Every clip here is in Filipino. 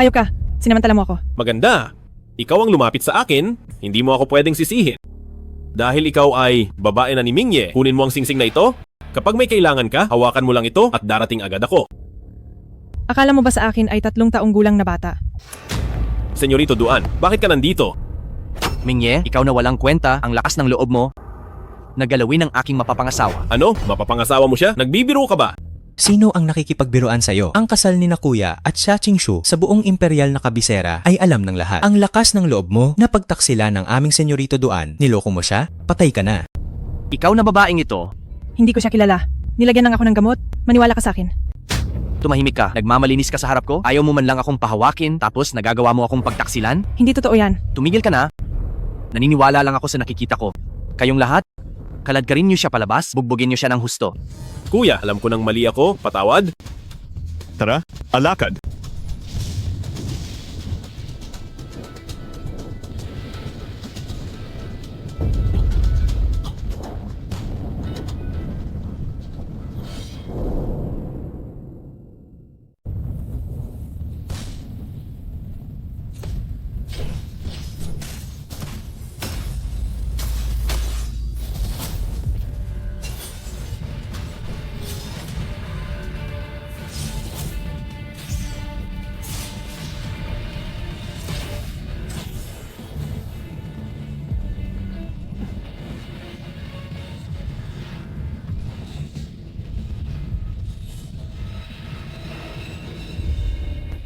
Hayop ka. Sinamantala mo ako. Maganda. Ikaw ang lumapit sa akin, hindi mo ako pwedeng sisihin. Dahil ikaw ay babae na ni Mingye, kunin mo ang singsing na ito. Kapag may kailangan ka, hawakan mo lang ito at darating agad ako. Akala mo ba sa akin ay 3 taong gulang na bata? Senyorito Duan, bakit ka nandito? Mingye, ikaw na walang kwenta, ang lakas ng loob mo. Nagalawin ang aking mapapangasawa. Ano? Mapapangasawa mo siya? Nagbibiro ka ba? Sino ang nakikipagbiruan sa'yo? Ang kasal ni na Kuya at Xia Qingshu sa buong imperial na kabisera ay alam ng lahat. Ang lakas ng loob mo na pagtaksila ng aming senyorito Duan, niloko mo siya, patay ka na. Ikaw na babaeng ito, Hindi ko siya kilala. Nilagyan lang ako ng gamot. Maniwala ka sa akin. tumahimik ka, nagmamalinis ka sa harap ko, ayaw mo man lang akong pahawakin, tapos nagagawa mo akong pagtaksilan? Hindi totoo yan. Tumigil ka na. Naniniwala lang ako sa nakikita ko. Kayong lahat, kaladkarin niyo siya palabas, bugbugin niyo siya ng husto. Kuya, alam ko nang mali ako, patawad. Tara, alakad.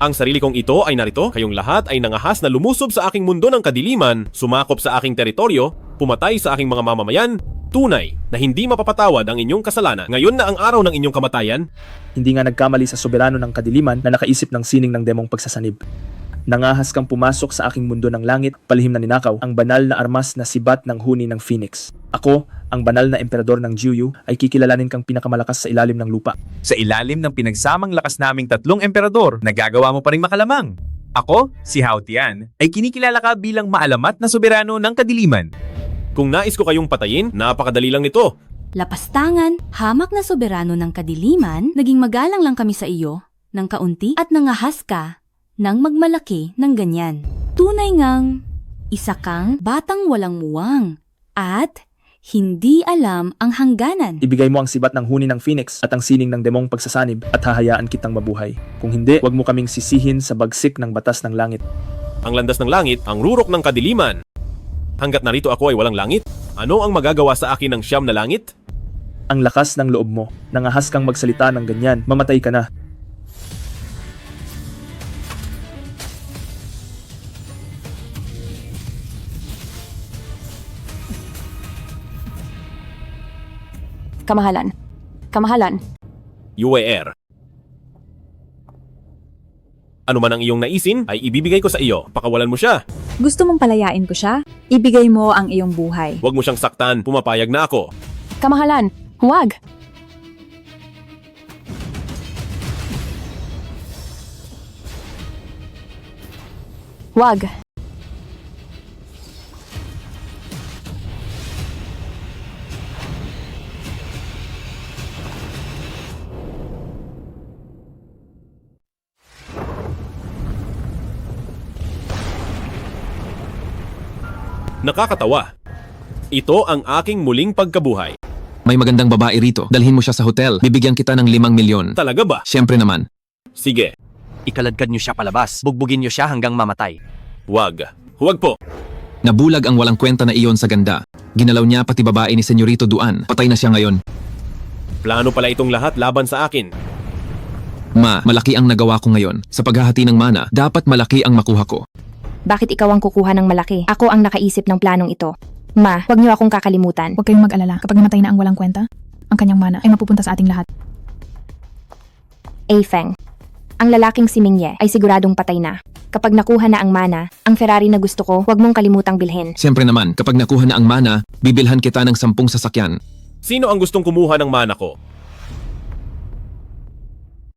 Ang sarili kong ito ay narito, kayong lahat ay nangahas na lumusob sa aking mundo ng kadiliman, sumakop sa aking teritoryo, pumatay sa aking mga mamamayan. Tunay na hindi mapapatawad ang inyong kasalanan. Ngayon na ang araw ng inyong kamatayan. Hindi nga nagkamali sa soberano ng kadiliman na nakaisip ng sining ng demong pagsasanib. Nangahas kang pumasok sa aking mundo ng langit, palihim na ninakaw, ang banal na armas na sibat ng huni ng Phoenix. Ako, ang banal na emperador ng Jiuyu, ay kikilalanin kang pinakamalakas sa ilalim ng lupa. Sa ilalim ng pinagsamang lakas naming 3 emperador, nagagawa mo pa rin makalamang. Ako, si Hao Tian, ay kinikilala ka bilang maalamat na soberano ng kadiliman. Kung nais ko kayong patayin, napakadali lang nito. Lapastangan, hamak na soberano ng kadiliman, naging magalang lang kami sa iyo, ng kaunti at nangahas ka, ng magmalaki ng ganyan. Tunay ngang, isa kang batang walang muwang, at hindi alam ang hangganan. Ibigay mo ang sibat ng huni ng Phoenix at ang sining ng demong pagsasanib at hahayaan kitang mabuhay. Kung hindi, huwag mo kaming sisihin sa bagsik ng batas ng langit. Ang landas ng langit, ang rurok ng kadiliman. Hanggat narito ako ay walang langit, ano ang magagawa sa akin ng 9 na langit? Ang lakas ng loob mo, nangahas kang magsalita ng ganyan, mamatay ka na. Kamahalan. Kamahalan. UAR. Ano man ang iyong naisin, ay ibibigay ko sa iyo. Pakawalan mo siya. Gusto mong palayain ko siya? Ibigay mo ang iyong buhay. Huwag mo siyang saktan, pumapayag na ako. Kamahalan. Huwag. Huwag. Nakakatawa. Ito ang aking muling pagkabuhay. May magandang babae rito. Dalhin mo siya sa hotel. Bibigyan kita ng 5 milyon. Talaga ba? Siyempre naman. Sige, Ikaladkad niyo siya palabas, bugbugin niyo siya hanggang mamatay. huwag. Huwag po. Nabulag ang walang kwenta na iyon sa ganda. Ginalaw niya pati babae ni Senyorito Duan. Patay na siya ngayon. Plano pala itong lahat laban sa akin. Ma, malaki ang nagawa ko ngayon. Sa paghahati ng mana, dapat malaki ang makuha ko. Bakit ikaw ang kukuha ng malaki? Ako ang nakaisip ng planong ito. Ma, huwag niyo akong kakalimutan. Huwag kayong mag-alala. Kapag namatay na ang walang kwenta, ang kanyang mana ay mapupunta sa ating lahat. Feng, ang lalaking si Mingye ay siguradong patay na. Kapag nakuha na ang mana, ang Ferrari na gusto ko, huwag mong kalimutang bilhin. Siyempre naman, kapag nakuha na ang mana, bibilhan kita ng 10 sasakyan. Sino ang gustong kumuha ng mana ko?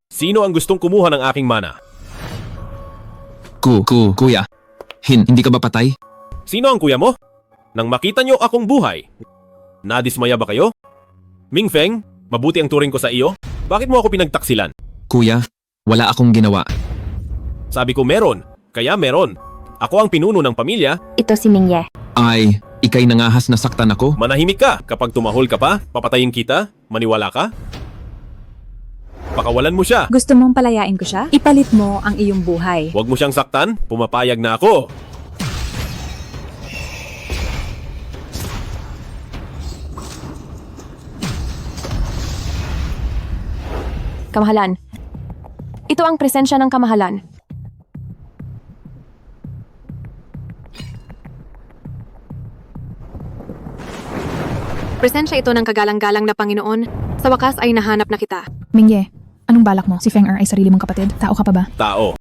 Sino ang gustong kumuha ng aking mana? Kuya. Hindi ka ba patay? Sino ang kuya mo? Nang makita niyo akong buhay, nadismaya ba kayo? Mingfeng, mabuti ang turing ko sa iyo. Bakit mo ako pinagtaksilan? Kuya, wala akong ginawa. Sabi ko meron, kaya meron. Ako ang pinuno ng pamilya. Ito si Mingye. Ay, ikay nangahas na saktan ako? Manahimik ka. Kapag tumahol ka pa, papatayin kita. Maniwala ka? Pakawalan mo siya. Gusto mong palayain ko siya? Ipalit mo ang iyong buhay. Huwag mo siyang saktan. Pumapayag na ako. Kamahalan. Ito ang presensya ng kamahalan. Presensya ito ng kagalang-galang na Panginoon. Sa wakas ay nahanap na kita. Mingye, anong balak mo? Si Feng-er ay sarili mong kapatid? Tao ka pa ba? Tao.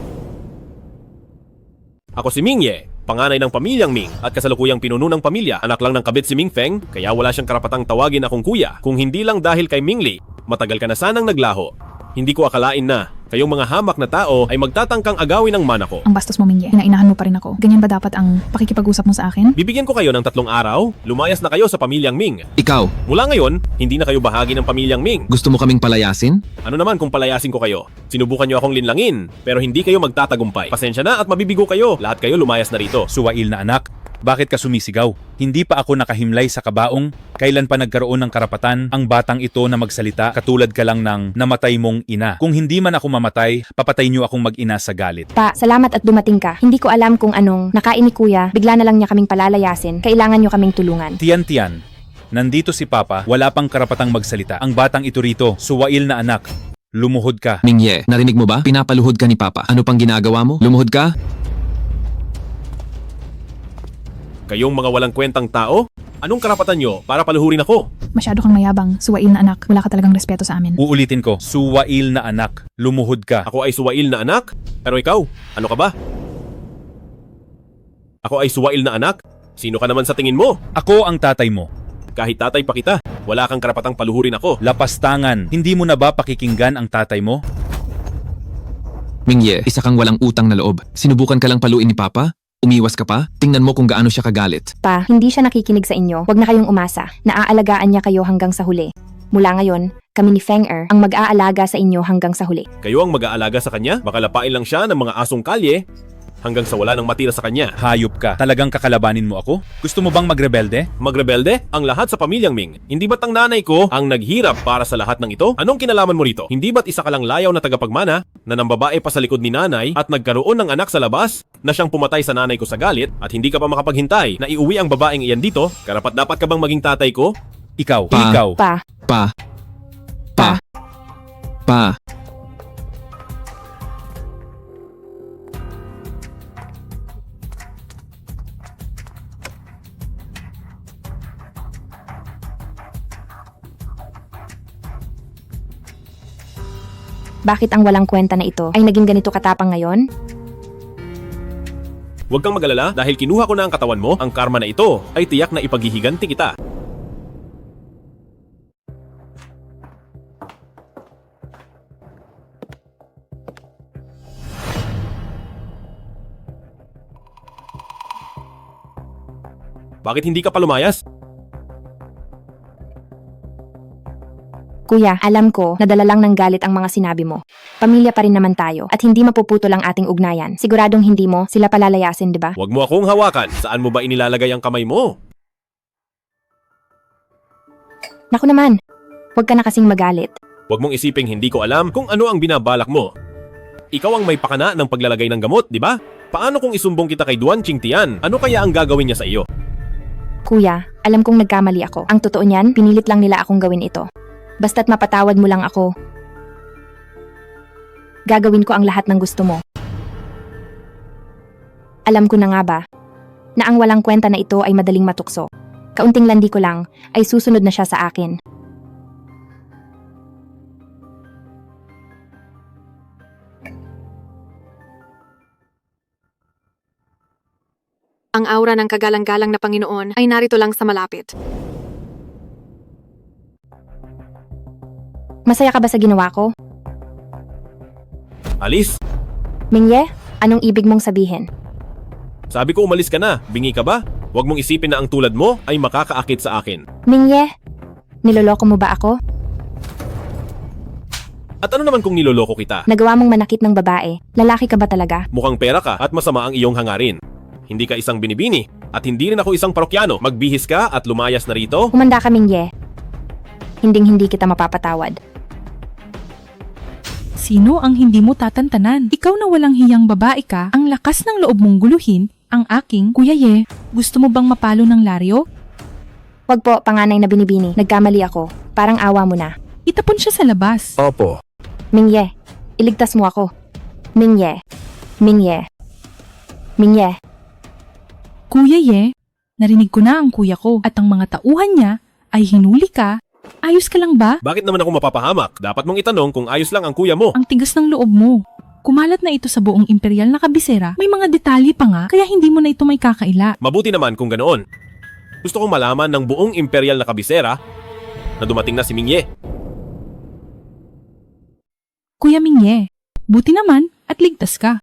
Ako si Mingye, panganay ng pamilyang Ming at kasalukuyang pinuno ng pamilya. Anak lang ng kabit si Ming Feng, kaya wala siyang karapatang tawagin akong kuya. Kung hindi lang dahil kay Ming Li, matagal ka na sanang naglaho. Hindi ko akalain na kayong mga hamak na tao ay magtatangkang agawin ang mana ko. Ang bastos mo, Mingye. Inainahan mo pa rin ako. Ganyan ba dapat ang pakikipag-usap mo sa akin? Bibigyan ko kayo ng 3 araw, lumayas na kayo sa pamilyang Ming. Ikaw, Mula ngayon, hindi na kayo bahagi ng pamilyang Ming. gusto mo kaming palayasin? Ano naman kung palayasin ko kayo? Sinubukan nyo akong linlangin, pero hindi kayo magtatagumpay. Pasensya na at mabibigo kayo. Lahat kayo lumayas na rito. Suwail na anak, bakit ka sumisigaw? Hindi pa ako nakahimlay sa kabaong. Kailan pa nagkaroon ng karapatan ang batang ito na magsalita katulad ka lang ng namatay mong ina? Kung hindi man ako mamatay, papatay niyo akong mag-ina sa galit. Pa, salamat at dumating ka. Hindi ko alam kung anong nakain ni kuya. Bigla na lang niya kaming palalayasin. Kailangan niyo kaming tulungan. Tiyan, nandito si Papa, wala pang karapatang magsalita. Ang batang ito rito, suwail na anak. Lumuhod ka. Mingye, narinig mo ba? Pinapaluhod ka ni Papa. Ano pang ginagawa mo? Lumuhod ka? Kayong mga walang kwentang tao? Anong karapatan nyo para paluhurin ako? Masyado kang mayabang. Suwail na anak. Wala ka talagang respeto sa amin. Uulitin ko, suwail na anak. Lumuhod ka. Ako ay suwail na anak? Pero ikaw, ano ka ba? Ako ay suwail na anak? Sino ka naman sa tingin mo? Ako ang tatay mo. Kahit tatay pa kita, wala kang karapatang paluhurin ako. Lapastangan, hindi mo na ba pakikinggan ang tatay mo? Mingye, isa kang walang utang na loob. Sinubukan ka lang paluin ni Papa? Umiwas ka pa? Tingnan mo kung gaano siya kagalit. Pa, hindi siya nakikinig sa inyo. Huwag na kayong umasa. Naaalagaan niya kayo hanggang sa huli. Mula ngayon, kami ni Feng-er ang mag-aalaga sa inyo hanggang sa huli. Kayo ang mag-aalaga sa kanya? Makalapain lang siya ng mga asong kalye hanggang sa wala nang matira sa kanya. Hayop ka. Talagang kakalabanin mo ako? Gusto mo bang magrebelde? Magrebelde? Ang lahat sa pamilyang Ming. Hindi ba't ang nanay ko ang naghirap para sa lahat ng ito? Anong kinalaman mo rito? Hindi ba't isa ka lang layaw na tagapagmana na ng babae pa sa likod ni nanay at nagkaroon ng anak sa labas na siyang pumatay sa nanay ko sa galit at hindi ka pa makapaghintay na iuwi ang babaeng iyan dito? Karapat dapat ka bang maging tatay ko? Ikaw. Pa. Ikaw. Pa, Pa. Pa. Pa. bakit ang walang kwenta na ito ay naging ganito katapang ngayon? Huwag kang magalala dahil kinuha ko na ang katawan mo, ang karma na ito ay tiyak na ipaghihiganti kita. Bakit hindi ka pa lumayas? Kuya, alam ko, nadala lang ng galit ang mga sinabi mo. Pamilya pa rin naman tayo at hindi mapuputol ang ating ugnayan. Siguradong hindi mo sila palalayasin, di ba? Huwag mo akong hawakan. Saan mo ba inilalagay ang kamay mo? Naku naman, huwag ka na kasing magalit. Huwag mong isiping hindi ko alam kung ano ang binabalak mo. Ikaw ang may pakana ng paglalagay ng gamot, di ba? Paano kung isumbong kita kay Duan Qingtian? Ano kaya ang gagawin niya sa iyo? Kuya, alam kong nagkamali ako. Ang totoo niyan, pinilit lang nila akong gawin ito. Basta't mapatawad mo lang ako. Gagawin ko ang lahat ng gusto mo. Alam ko na nga ba, na ang walang kwenta na ito ay madaling matukso. Kaunting landi ko lang, ay susunod na siya sa akin. Ang aura ng kagalang-galang na Panginoon ay narito lang sa malapit. Masaya ka ba sa ginawa ko? Alis! Mingye, anong ibig mong sabihin? Sabi ko umalis ka na. Bingi ka ba? Huwag mong isipin na ang tulad mo ay makakaakit sa akin. Mingye, niloloko mo ba ako? At ano naman kung niloloko kita? Nagawa mong manakit ng babae. Lalaki ka ba talaga? Mukhang pera ka at masama ang iyong hangarin. Hindi ka isang binibini at hindi rin ako isang parokyano. Magbihis ka at lumayas na rito. Umanda ka, Mingye. Hinding-hindi kita mapapatawad. Sino ang hindi mo tatantanan? Ikaw na walang hiyang babae ka, ang lakas ng loob mong guluhin, ang aking Kuya Ye. Gusto mo bang mapalo ng Laryo? Wag po, panganay na binibini. Nagkamali ako. Parang awa mo na. Itapon siya sa labas. Opo. Mingye, iligtas mo ako. Mingye. Mingye. Mingye. Kuya Ye, narinig ko na ang kuya ko at ang mga tauhan niya ay hinuli ka. Ayos ka lang ba? Bakit naman ako mapapahamak? Dapat mong itanong kung ayos lang ang kuya mo. Ang tigas ng loob mo. Kumalat na ito sa buong imperial na kabisera. May mga detalye pa nga, kaya hindi mo na ito may kakaila. Mabuti naman kung ganoon. Gusto kong malaman ng buong imperial na kabisera na dumating na si Mingye. Kuya Mingye, buti naman at ligtas ka.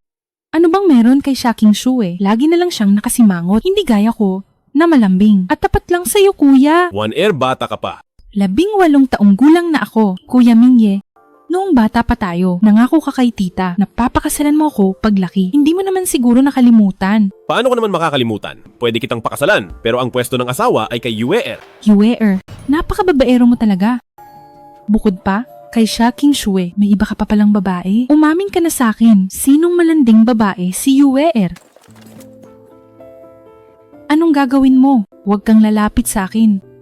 Ano bang meron kay Shaking Shu? Lagi na lang siyang nakasimangot. Hindi gaya ko na malambing. At tapat lang sa'yo, kuya. One air bata ka pa. 18 taong gulang na ako, Kuya Mingye. Noong bata pa tayo, nangako ka kay tita na papakasalan mo ako paglaki. Hindi mo naman siguro nakalimutan. Paano ko naman makakalimutan? Pwede kitang pakasalan, pero ang pwesto ng asawa ay kay Yueer. Yueer, napakababaero mo talaga. Bukod pa, kay Shaking Shu, may iba ka pa palang babae. Umamin ka na sa akin, sinong malanding babae si Yueer? Anong gagawin mo? Huwag kang lalapit sa akin.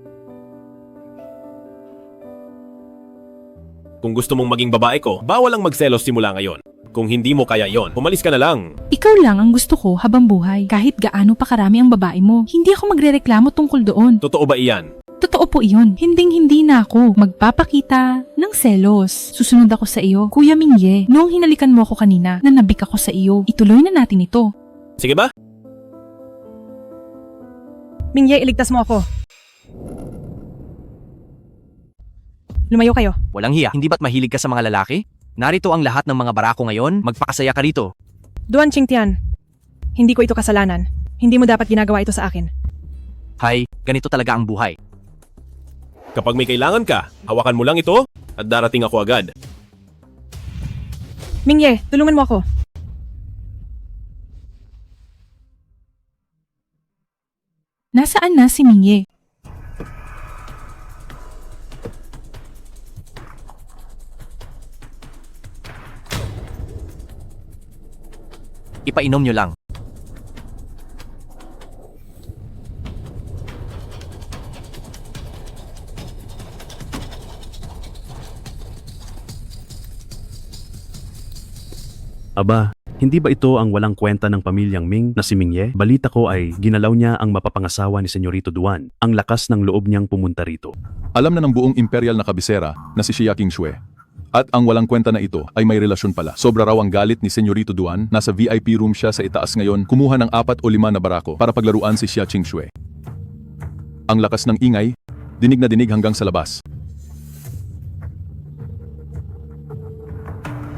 Kung gusto mong maging babae ko, bawal ang magselos simula ngayon. Kung hindi mo kaya yon, umalis ka na lang. Ikaw lang ang gusto ko habang buhay. Kahit gaano pa karami ang babae mo, hindi ako magrereklamo tungkol doon. Totoo ba iyan? Totoo po iyon. Hinding-hindi na ako magpapakita ng selos. Susunod ako sa iyo, Kuya Mingye. Noong hinalikan mo ako kanina, nanabik ako sa iyo. Ituloy na natin ito. Sige ba? Mingye, iligtas mo ako. Lumayo kayo. Walang hiya. Hindi ba't mahilig ka sa mga lalaki? Narito ang lahat ng mga barako ngayon. Magpakasaya ka rito. Duan Qingtian, hindi ko ito kasalanan. Hindi mo dapat ginagawa ito sa akin. Hay, ganito talaga ang buhay. Kapag may kailangan ka, hawakan mo lang ito at darating ako agad. Mingye, tulungan mo ako. Nasaan na si Mingye? Ipainom nyo lang. Aba, hindi ba ito ang walang kwenta ng pamilyang Ming na si Mingye? Balita ko ay ginalaw niya ang mapapangasawa ni Senyorito Duan. Ang lakas ng loob niyang pumunta rito. Alam na ng buong imperial na kabisera na si Shaking Shu. At ang walang kwenta na ito ay may relasyon pala. Sobra raw ang galit ni Senyorito Duan. Nasa VIP room siya sa itaas ngayon. Kumuha ng 4 o 5 na barako para paglaruan si Shaking Shu. Ang lakas ng ingay, dinig na dinig hanggang sa labas.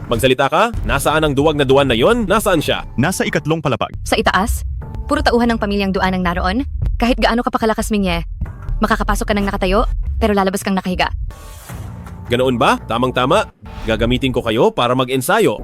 Magsalita ka? Nasaan ang duwag na Duan na yon? Nasaan siya? Nasa ikatlong palapag. Sa itaas? Puro tauhan ng pamilyang Duan ang naroon? Kahit gaano ka pa kalakas, Mingye, makakapasok ka ng nakatayo, pero lalabas kang nakahiga. Ganoon ba? Tamang-tama. Gagamitin ko kayo para mag-ensayo.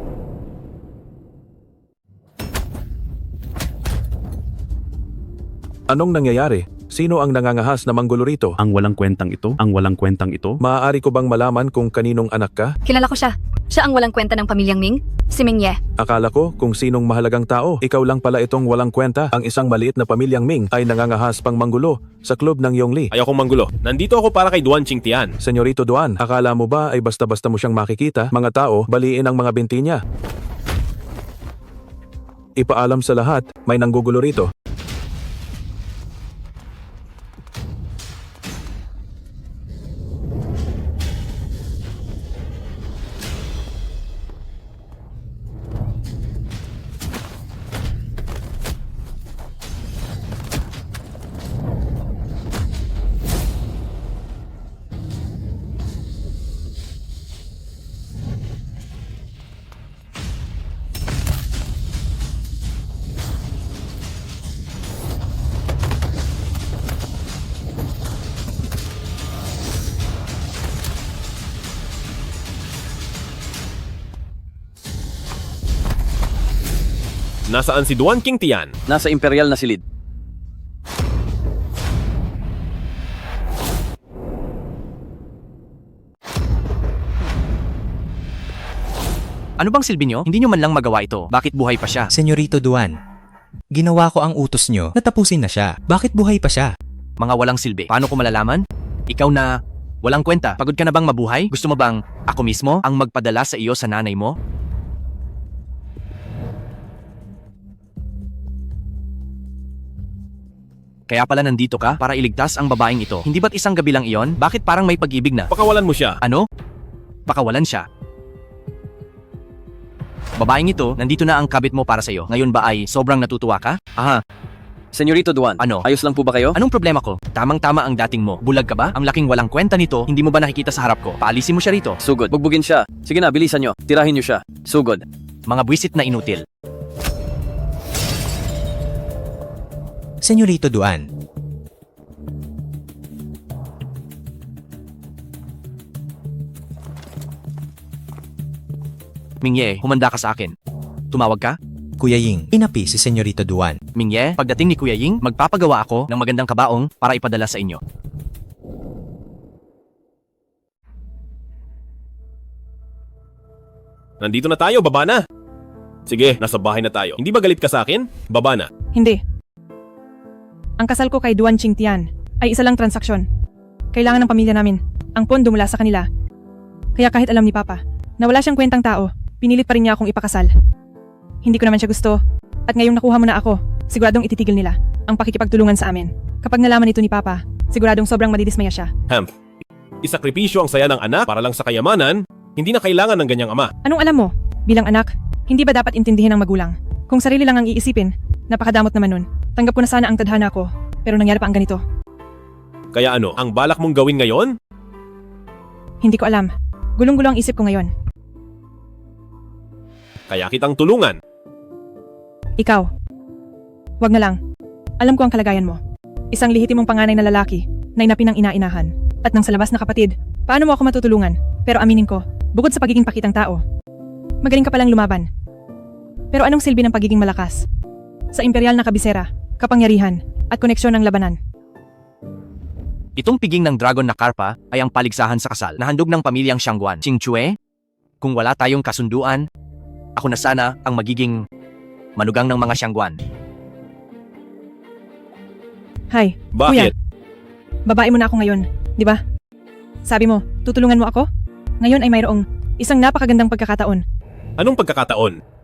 Anong nangyayari? Sino ang nangangahas na manggulo rito? Ang walang kwentang ito? Ang walang kwentang ito? Maaari ko bang malaman kung kaninong anak ka? Kilala ko siya. Siya ang walang kwenta ng pamilyang Ming, si Mingye. Akala ko kung sinong mahalagang tao. Ikaw lang pala itong walang kwenta. Ang isang maliit na pamilyang Ming ay nangangahas pang manggulo sa club ng Yongli. Ayokong manggulo. Nandito ako para kay Duan Qingtian. Senyorito Duan, akala mo ba ay basta-basta mo siyang makikita? Mga tao, baliin ang mga binti niya. Ipaalam sa lahat, may nanggugulo rito. Nasaan si Duan King Tian? Nasa imperial na silid. Ano bang silbi nyo? Hindi nyo man lang magawa ito. Bakit buhay pa siya? Senyorito Duan, ginawa ko ang utos nyo na tapusin na siya. Bakit buhay pa siya? Mga walang silbi. Paano ko malalaman? Ikaw na walang kwenta. Pagod ka na bang mabuhay? Gusto mo bang ako mismo ang magpadala sa iyo sa nanay mo? Kaya pala nandito ka para iligtas ang babaeng ito. Hindi ba't isang gabi lang iyon? Bakit parang may pag-ibig na? Pakawalan mo siya. Ano? Pakawalan siya. Babaeng ito, nandito na ang kabit mo para sa iyo. Ngayon ba ay sobrang natutuwa ka? Aha. Senyorito Duan, ano? Ayos lang po ba kayo? Anong problema ko? Tamang-tama ang dating mo. Bulag ka ba? Ang laking walang kwenta nito, hindi mo ba nakikita sa harap ko? Paalisin mo siya rito. Sugod. Bugbugin siya. Sige na, bilisan nyo. Tirahin nyo siya. Sugod. Mga buwisit na inutil. Senyorito Duan, Mingye, humanda ka sa akin. Tumawag ka? Kuya Ying, inapi si Senyorito Duan. Mingye, pagdating ni Kuya Ying, magpapagawa ako ng magandang kabaong para ipadala sa inyo. Nandito na tayo, baba na. Sige, nasa bahay na tayo. Hindi ba galit ka sa akin? Baba na. Hindi. Ang kasal ko kay Duan Qing Tian ay isa lang transaksyon. Kailangan ng pamilya namin ang pondo mula sa kanila. Kaya kahit alam ni Papa na wala siyang kwentang tao, pinilit pa rin niya akong ipakasal. Hindi ko naman siya gusto. At ngayong nakuha mo na ako, siguradong ititigil nila ang pakikipagtulungan sa amin. Kapag nalaman ito ni Papa, siguradong sobrang madidismaya siya. Isakripisyo ang saya ng anak para lang sa kayamanan, hindi na kailangan ng ganyang ama. Anong alam mo? Bilang anak, hindi ba dapat intindihin ng magulang? Kung sarili lang ang iisipin, napakadamot naman nun. Tanggap ko na sana ang tadhana ko, pero nangyari pa ang ganito. Kaya ano, ang balak mong gawin ngayon? Hindi ko alam. Gulong-gulo ang isip ko ngayon. Kaya kitang tulungan. Ikaw. Wag na lang. Alam ko ang kalagayan mo. Isang lihitimong panganay na lalaki na inapi ng ina-inahan. At nang sa labas na kapatid, paano mo ako matutulungan? Pero aminin ko, bukod sa pagiging pakitang tao, magaling ka palang lumaban. Pero anong silbi ng pagiging malakas? Sa imperial na kabisera, kapangyarihan, at koneksyon ng labanan. Itong piging ng dragon na karpa ay ang paligsahan sa kasal na handog ng pamilyang Xiangguan. Qingchue, kung wala tayong kasunduan, ako na sana ang magiging manugang ng mga Xiangguan. Hay, Bakit? Kuya, babae mo na ako ngayon, di ba? Sabi mo, tutulungan mo ako? Ngayon ay mayroong isang napakagandang pagkakataon. Anong pagkakataon?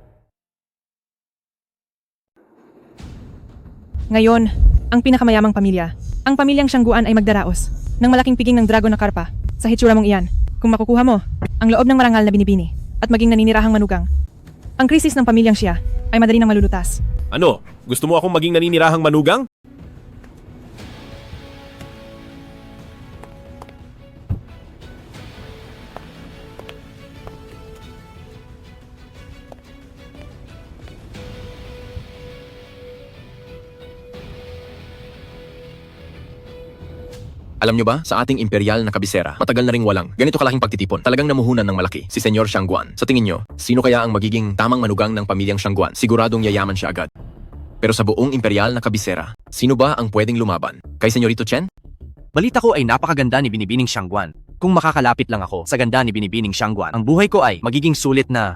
Ngayon, ang pinakamayamang pamilya, ang pamilyang Xiangguan ay magdaraos ng malaking piging ng dragon na karpa sa hitsura mong iyan. Kung makukuha mo ang loob ng marangal na binibini at maging naninirahang manugang, ang krisis ng pamilyang siya ay madali nang malulutas. Ano? Gusto mo akong maging naninirahang manugang? Alam nyo ba, sa ating imperial na kabisera, matagal na ring walang ganito kalaking pagtitipon. Talagang namuhunan ng malaki si Senyor Xiangguan. Sa tingin nyo, sino kaya ang magiging tamang manugang ng pamilyang Xiangguan? Siguradong yayaman siya agad. Pero sa buong imperial na kabisera, sino ba ang pwedeng lumaban? Kay Senyorito Chen? Balita ko ay napakaganda ni Binibining Xiangguan. Kung makakalapit lang ako sa ganda ni Binibining Xiangguan, ang buhay ko ay magiging sulit na...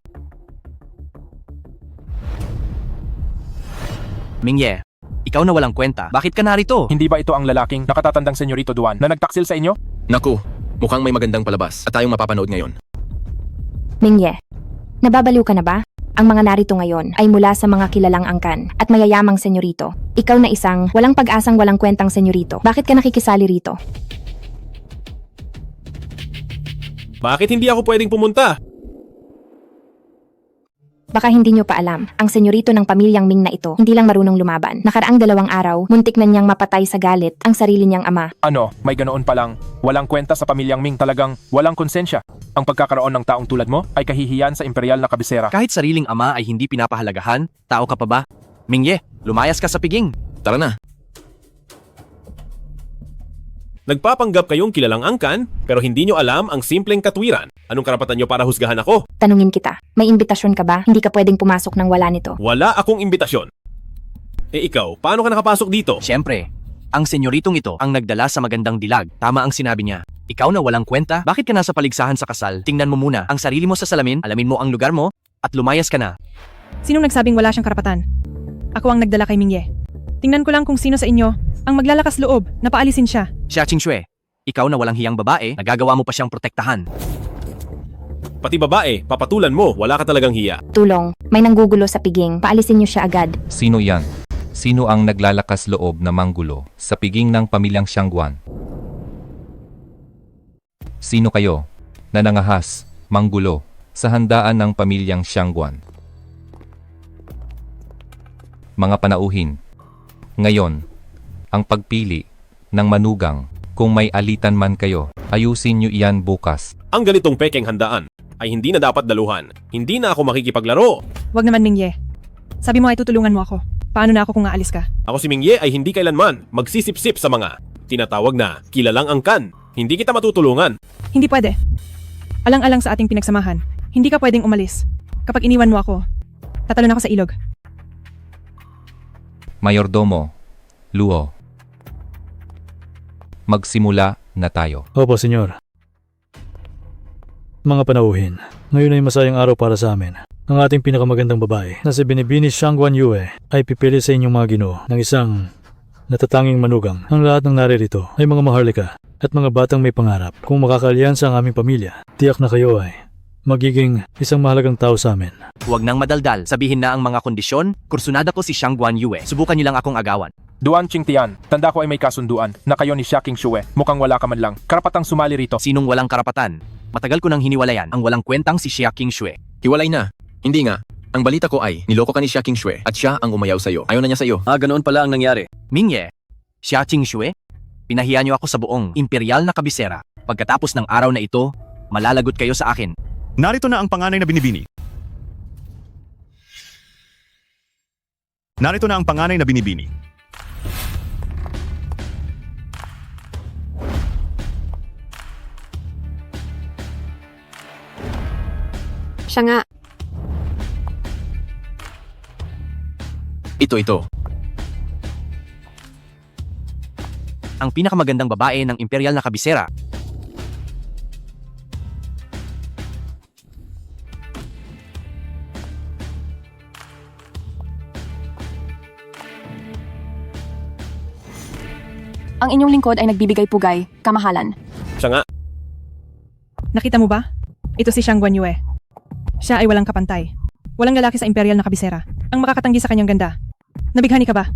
Mingye, ikaw na walang kwenta. Bakit ka narito? Hindi ba ito ang lalaking nakatatandang Senyorito Duan na nagtaksil sa inyo? Naku, mukhang may magandang palabas at tayong mapapanood ngayon. Mingye, nababaliw ka na ba? Ang mga narito ngayon ay mula sa mga kilalang angkan at mayayamang senyorito. Ikaw na isang walang pag-asang walang kwentang senyorito. Bakit ka nakikisali rito? Bakit hindi ako pwedeng pumunta? Baka hindi nyo pa alam, ang senyorito ng pamilyang Ming na ito hindi lang marunong lumaban. Nakaraang 2 araw, muntik na niyang mapatay sa galit ang sarili niyang ama. Ano, may ganoon pa lang. Walang kwenta sa pamilyang Ming, talagang walang konsensya. Ang pagkakaroon ng taong tulad mo ay kahihiyan sa imperial na kabisera. Kahit sariling ama ay hindi pinapahalagahan, tao ka pa ba? Mingye, lumayas ka sa piging. Tara na. Nagpapanggap kayong kilalang angkan, pero hindi nyo alam ang simpleng katwiran. Anong karapatan nyo para husgahan ako? Tanungin kita, may imbitasyon ka ba? Hindi ka pwedeng pumasok nang wala nito. Wala akong imbitasyon. Ikaw, paano ka nakapasok dito? Siyempre, ang senyoritong ito ang nagdala sa magandang dilag. Tama ang sinabi niya. Ikaw na walang kwenta? Bakit ka nasa paligsahan sa kasal? Tingnan mo muna ang sarili mo sa salamin, alamin mo ang lugar mo, at lumayas ka na. Sinong nagsabing wala siyang karapatan? Ako ang nagdala kay Mingye. Tingnan ko lang kung sino sa inyo ang maglalakas loob na paalisin siya. Xia Qingxue, ikaw na walang hiyang babae, nagagawa mo pa siyang protektahan. Pati babae, papatulan mo, wala ka talagang hiya. Tulong, may nanggugulo sa piging, paalisin niyo siya agad. Sino yan? Sino ang naglalakas loob na manggulo sa piging ng pamilyang Xiangguan? Sino kayo na nangahas, manggulo sa handaan ng pamilyang Xiangguan? Mga panauhin. Ngayon, ang pagpili ng manugang, kung may alitan man kayo, ayusin nyo iyan bukas. Ang ganitong pekeng handaan ay hindi na dapat daluhan. Hindi na ako makikipaglaro. Wag naman, Mingye. Sabi mo ay tutulungan mo ako. Paano na ako kung aalis ka? Ako si Mingye ay hindi kailanman magsisip-sip sa mga tinatawag na kilalang angkan. Hindi kita matutulungan. Hindi pwede. Alang-alang sa ating pinagsamahan, hindi ka pwedeng umalis. Kapag iniwan mo ako, tatalon ako sa ilog. Mayordomo, Luo. Magsimula na tayo. Opo, senyor. Mga panauhin, ngayon ay masayang araw para sa amin. Ang ating pinakamagandang babae na si Binibini Xiangguan Yue ay pipili sa inyong mga ginoo ng isang natatanging manugang. Ang lahat ng naririto ay mga maharlika at mga batang may pangarap. Kung makakaalyansa ang aming pamilya, tiyak na kayo ay magiging isang mahalagang tao sa amin. Huwag nang madaldal, sabihin na ang mga kondisyon. Kursunada ko si Xiangguan Yue. Subukan niyo lang akong agawan. Duan Qingtian, tanda ko ay may kasunduan na kayo ni Xia Qingxue. Mukhang wala ka man lang. Karapatang sumali rito. Sinong walang karapatan? Matagal ko nang hiniwalayan ang walang kwentang si Xia Qingxue. Hiwalay na. Hindi nga. Ang balita ko ay, niloko ka ni Xia Qingxue at siya ang umayaw sa'yo. Ayaw na niya sa'yo. Ganoon pala ang nangyari. Mingye, Xia Qingxue, pinahiya niyo ako sa buong imperial na kabisera. Pagkatapos ng araw na ito, malalagot kayo sa akin. Narito na ang panganay na binibini. Narito na ang panganay na binibini. Siya nga. Ito. Ang pinakamagandang babae ng imperial na kabisera. Ang inyong lingkod ay nagbibigay pugay, kamahalan. Siya nga. Nakita mo ba? Ito si Xiangguan Yue. Siya ay walang kapantay. Walang lalaki sa imperial na kabisera ang makakatanggi sa kanyang ganda. Nabighani ka ba?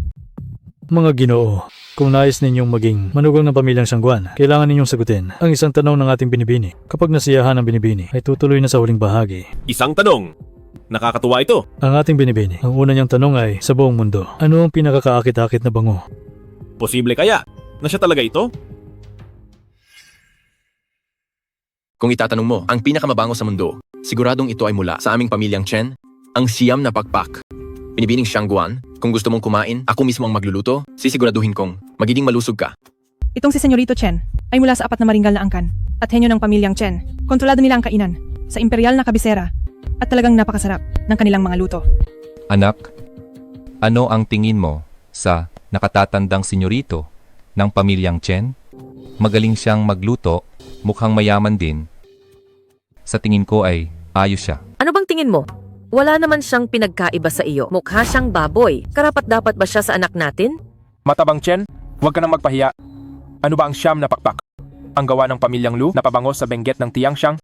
Mga ginoo, kung nais ninyong maging manugang ng pamilyang Xiangguan, kailangan ninyong sagutin ang isang tanong ng ating binibini. Kapag nasiyahan ang binibini, ay tutuloy na sa huling bahagi. Isang tanong. Nakakatuwa ito. Ang ating binibini, ang una niyang tanong ay, sa buong mundo, ano ang pinakakaakit-akit na bango? Posible kaya na siya talaga ito? Kung itatanong mo, ang pinakamabango sa mundo, siguradong ito ay mula sa aming pamilyang Chen, ang siyam na pakpak. Binibining Xiangguan, kung gusto mong kumain, ako mismo ang magluluto, sisiguraduhin kong magiging malusog ka. Itong si Senyorito Chen ay mula sa 4 na maringgal na angkan at henyo ng pamilyang Chen. Kontrolado nila ang kainan sa imperial na kabisera at talagang napakasarap ng kanilang mga luto. Anak, ano ang tingin mo sa nakatatandang senyorito ng pamilyang Chen? Magaling siyang magluto, mukhang mayaman din. Sa tingin ko ay ayos siya. Ano bang tingin mo? Wala naman siyang pinagkaiba sa iyo. Mukha siyang baboy. Karapat-dapat ba siya sa anak natin? Matabang Chen, huwag ka nang magpahiya. Ano ba ang siyam na pakpak? Ang gawa ng pamilyang Lu na pabango sa benggit ng Tiangxiang?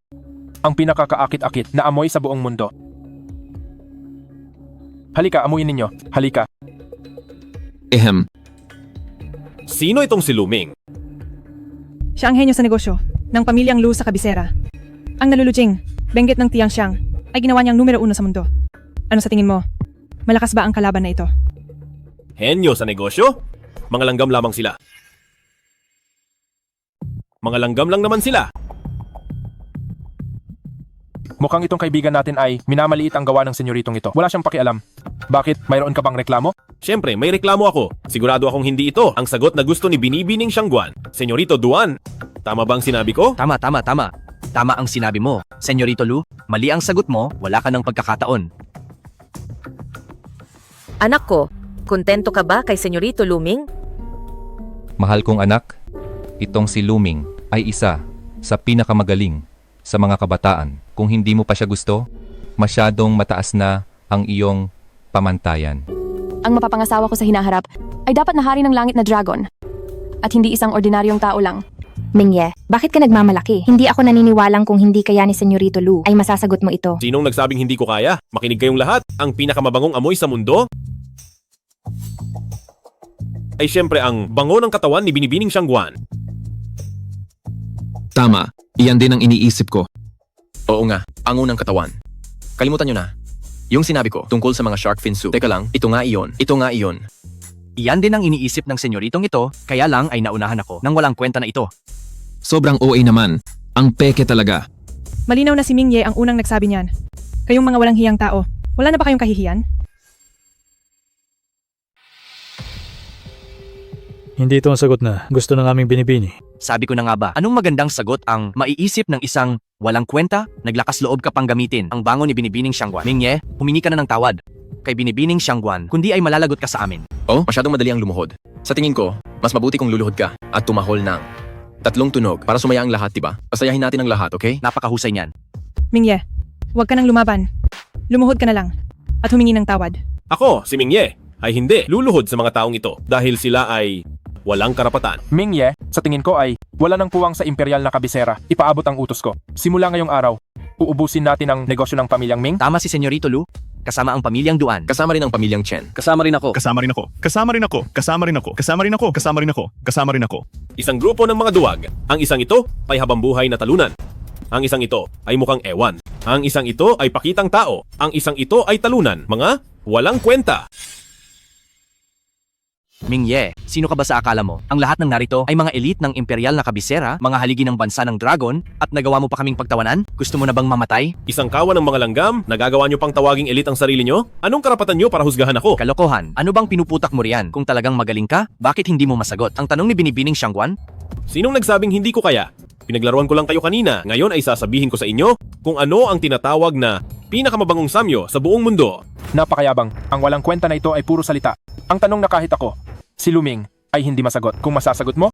Ang pinakakaakit-akit na amoy sa buong mundo. Halika, amuyin ninyo. Halika. Sino itong si Luming? Siya ang henyo sa negosyo ng pamilyang Lu sa kabisera. Ang nalulutsing, benggit ng Tiangxiang, ay ginawa niyang numero 1 sa mundo. Ano sa tingin mo? Malakas ba ang kalaban na ito? Henyo sa negosyo? Mga langgam lamang sila. Mga langgam lang naman sila. Mukhang itong kaibigan natin ay minamaliit ang gawa ng senyoritong ito. Wala siyang pakialam. Bakit? Mayroon ka bang reklamo? Siyempre, may reklamo ako. Sigurado akong hindi ito ang sagot na gusto ni Binibining Siangguan. Senyorito Duan, tama ba ang sinabi ko? Tama. Tama ang sinabi mo. Senyorito Lu, mali ang sagot mo, wala ka ng pagkakataon. Anak ko, kontento ka ba kay Senyorito Luming? Mahal kong anak, itong si Luming ay isa sa pinakamagaling sa mga kabataan. Kung hindi mo pa siya gusto, masyadong mataas na ang iyong pamantayan. Ang mapapangasawa ko sa hinaharap ay dapat na hari ng langit na dragon at hindi isang ordinaryong tao lang. Mingye, bakit ka nagmamalaki? Hindi ako naniniwalang kung hindi kaya ni Senyorito Lu ay masasagot mo ito. Sinong nagsabing hindi ko kaya? Makinig kayong lahat. Ang pinakamabangong amoy sa mundo ay siyempre ang bango ng katawan ni Binibining Siangguan. Tama, iyan din ang iniisip ko. Oo nga, ang unang katawan. Kalimutan nyo na. Yung sinabi ko tungkol sa mga shark fin soup. Teka lang, ito nga iyon. Iyan din ang iniisip ng senyoritong ito, kaya lang ay naunahan ako nang walang kwenta na ito. Sobrang OA naman. Ang peke talaga. Malinaw na si Mingye ang unang nagsabi niyan. Kayong mga walang hiyang tao, wala na ba kayong kahihiyan? Hindi ito ang sagot na gusto ng aming binibini. Sabi ko na nga ba, anong magandang sagot ang maiisip ng isang walang kwenta, naglakas loob ka pang gamitin ang bango ni Binibining Siangguan? Mingye, humingi ka na ng tawad kay Binibining Siangguan, kundi ay malalagot ka sa amin. Oh, masyadong madali ang lumuhod. Sa tingin ko, mas mabuti kung luluhod ka at tumahol ng 3 tunog para sumaya ang lahat, diba? Pasayahin natin ang lahat, okay? Napakahusay niyan. Mingye, huwag ka nang lumaban. Lumuhod ka na lang at humingi ng tawad. Ako, si Mingye, ay hindi luluhod sa mga taong ito dahil sila ay walang karapatan. Mingye, sa tingin ko ay wala nang puwang sa imperial na kabisera. Ipaabot ang utos ko. Simula ngayong araw, uubusin natin ang negosyo ng pamilyang Ming. Tama si Senyorito Lu, kasama ang pamilyang Duan. Kasama rin ang pamilyang Chen. Kasama rin ako. Kasama rin ako. Kasama rin ako. Kasama rin ako. Kasama rin ako. Kasama rin ako. Kasama rin ako. Isang grupo ng mga duwag. Ang isang ito ay habambuhay na talunan. Ang isang ito ay mukhang ewan. Ang isang ito ay pakitang tao. Ang isang ito ay talunan. Mga walang kwenta. Mingye, sino ka ba sa akala mo? Ang lahat ng narito ay mga elite ng imperial na kabisera, mga haligi ng bansa ng dragon, at nagawa mo pa kaming pagtawanan? Gusto mo na bang mamatay? Isang kawan ng mga langgam, nagagawa nyo pang tawaging elite ang sarili nyo? Anong karapatan nyo para husgahan ako? Kalokohan, ano bang pinuputak mo riyan? Kung talagang magaling ka, bakit hindi mo masagot? Ang tanong ni Binibining Siangguan? Sinong nagsabing hindi ko kaya? Pinaglaruan ko lang kayo kanina, ngayon ay sasabihin ko sa inyo kung ano ang tinatawag na pinakamabangong samyo sa buong mundo. Napakayabang. Ang walang kwenta na ito ay puro salita. Ang tanong na kahit ako, si Luming, ay hindi masagot. Kung masasagot mo,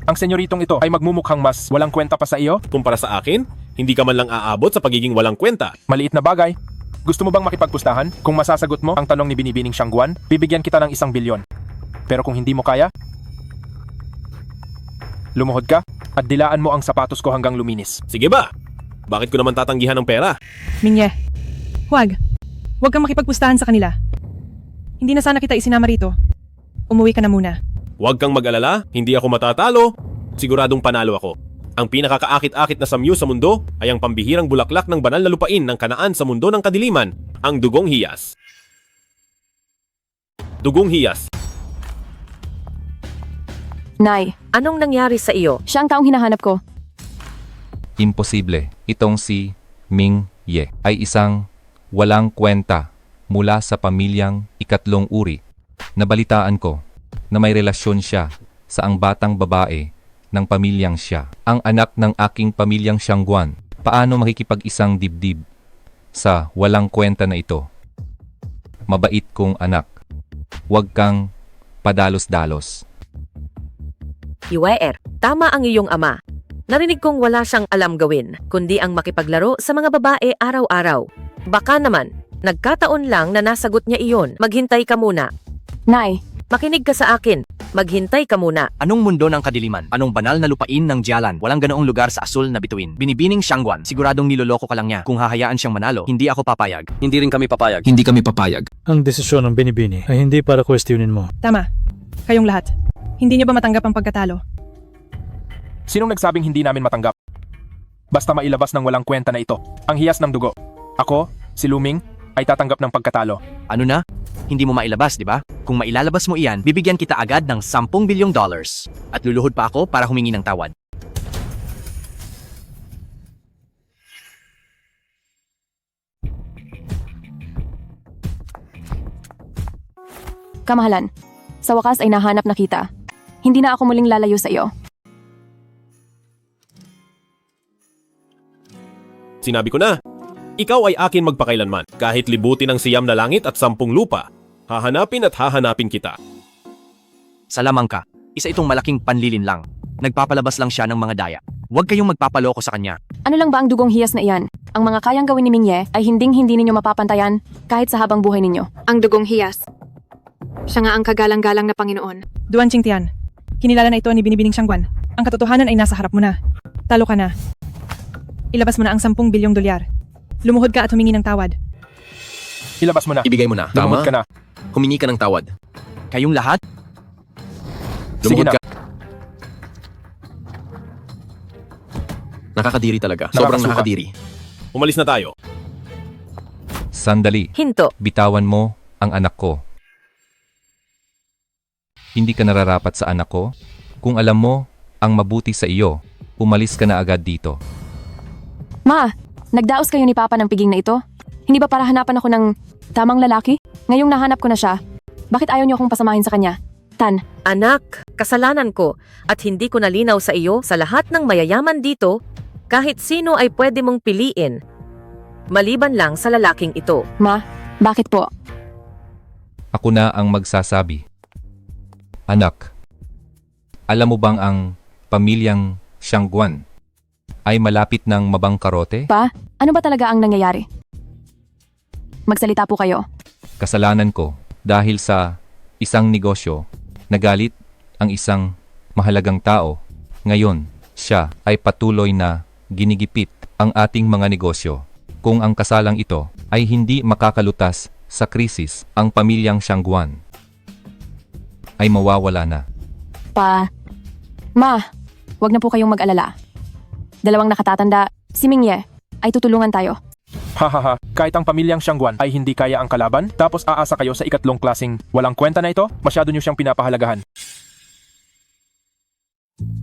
ang senyoritong ito ay magmumukhang mas walang kwenta pa sa iyo? Kumpara sa akin, hindi ka man lang aabot sa pagiging walang kwenta. Maliit na bagay. Gusto mo bang makipagpustahan? Kung masasagot mo ang tanong ni Binibining Siangguan, bibigyan kita ng 1 bilyon. Pero kung hindi mo kaya, lumuhod ka at dilaan mo ang sapatos ko hanggang luminis. Sige ba? Bakit ko naman tatanggihan ng pera? Mingye, huwag. Huwag kang makipagpustahan sa kanila. Hindi na sana kita isinama rito. Umuwi ka na muna. Huwag kang mag-alala, hindi ako matatalo. Siguradong panalo ako. Ang pinakakaakit-akit na samyu sa mundo ay ang pambihirang bulaklak ng banal na lupain ng Kanaan sa mundo ng kadiliman, ang dugong hiyas. Dugong hiyas. Nay, anong nangyari sa iyo? Siya ang taong hinahanap ko. Imposible. Itong si Ming Ye ay isang walang kwenta mula sa pamilyang 3 uri. Nabalitaan ko na may relasyon siya sa ang batang babae ng pamilyang siya, ang anak ng aking pamilyang Siangguan. Paano makikipag-isang dibdib sa walang kwenta na ito? Mabait kong anak. Huwag kang padalos-dalos. Yueer, tama ang iyong ama. Narinig kong wala siyang alam gawin, kundi ang makipaglaro sa mga babae araw-araw. Baka naman, nagkataon lang na nasagot niya iyon. Maghintay ka muna. Nay, makinig ka sa akin. Maghintay ka muna. Anong mundo ng kadiliman? Anong banal na lupain ng Jialan? Walang ganoong lugar sa asul na bituin. Binibining Siangguan, siguradong niloloko ka lang niya. Kung hahayaan siyang manalo, hindi ako papayag. Hindi rin kami papayag. Hindi kami papayag. Ang desisyon ng binibini ay hindi para kwestiyonin mo. Tama. Kayong lahat. Hindi niyo ba matanggap ang pagkatalo? Sinong nagsabing hindi namin matanggap? Basta mailabas ng walang kwenta na ito, ang hiyas ng dugo. Ako, si Luming, ay tatanggap ng pagkatalo. Ano na? Hindi mo mailabas, di ba? Kung mailalabas mo iyan, bibigyan kita agad ng $10 bilyong. At luluhod pa ako para humingi ng tawad. Kamahalan, sa wakas ay nahanap na kita. Hindi na ako muling lalayo sa iyo. Sinabi ko na, ikaw ay akin magpakailanman. Kahit libutin ng siyam na langit at 10 lupa, hahanapin at hahanapin kita. Salamang ka. Isa itong malaking panlilin lang. Nagpapalabas lang siya ng mga daya. Huwag kayong magpapaloko sa kanya. Ano lang ba ang dugong hiyas na iyan? Ang mga kayang gawin ni Mingye ay hindi ninyo mapapantayan kahit sa habang buhay ninyo. Ang dugong hiyas. Siya nga ang kagalang-galang na Panginoon. Duan Qingtian, kinilala na ito ni Binibining Xiangguan. Ang katotohanan ay nasa harap mo na. Talo ka na. Ilabas mo na ang 10 bilyong dolyar. Lumuhod ka at humingi ng tawad. Ilabas mo na. Ibigay mo na. Lumuhod Tama? ka na. Humingi ka ng tawad. Kayong lahat? Sige Lumuhod na. ka. Nakakadiri talaga. Sobrang Nakakasuka. nakakadiri. Umalis na tayo. Sandali. Hinto. Bitawan mo ang anak ko. Hindi ka nararapat sa anak ko? Kung alam mo ang mabuti sa iyo, umalis ka na agad dito. Ma, nagdaos kayo ni Papa ng piging na ito? Hindi ba para hanapan ako ng tamang lalaki? Ngayong nahanap ko na siya. Bakit ayaw niyo akong pasamahin sa kanya? Tan. Anak, kasalanan ko at hindi ko nalinaw sa iyo sa lahat ng mayayaman dito, kahit sino ay pwede mong piliin. Maliban lang sa lalaking ito. Ma, bakit po? Ako na ang magsasabi. Anak, alam mo bang ang pamilyang Xiangguan ay malapit ng mabangkarote? Pa, ano ba talaga ang nangyayari? Magsalita po kayo. Kasalanan ko dahil sa isang negosyo, nagalit ang isang mahalagang tao. Ngayon, siya ay patuloy na ginigipit ang ating mga negosyo. Kung ang kasalang ito ay hindi makakalutas sa krisis, ang pamilyang Xiangguan ay mawawala na. Pa, Ma, wag na po kayong mag-alala. Dalawang nakatatanda, si Mingye, ay tutulungan tayo. Hahaha, kahit ang pamilyang Xiangguan ay hindi kaya ang kalaban, tapos aasa kayo sa ikatlong klaseng walang kwenta na ito, masyado niyo siyang pinapahalagahan.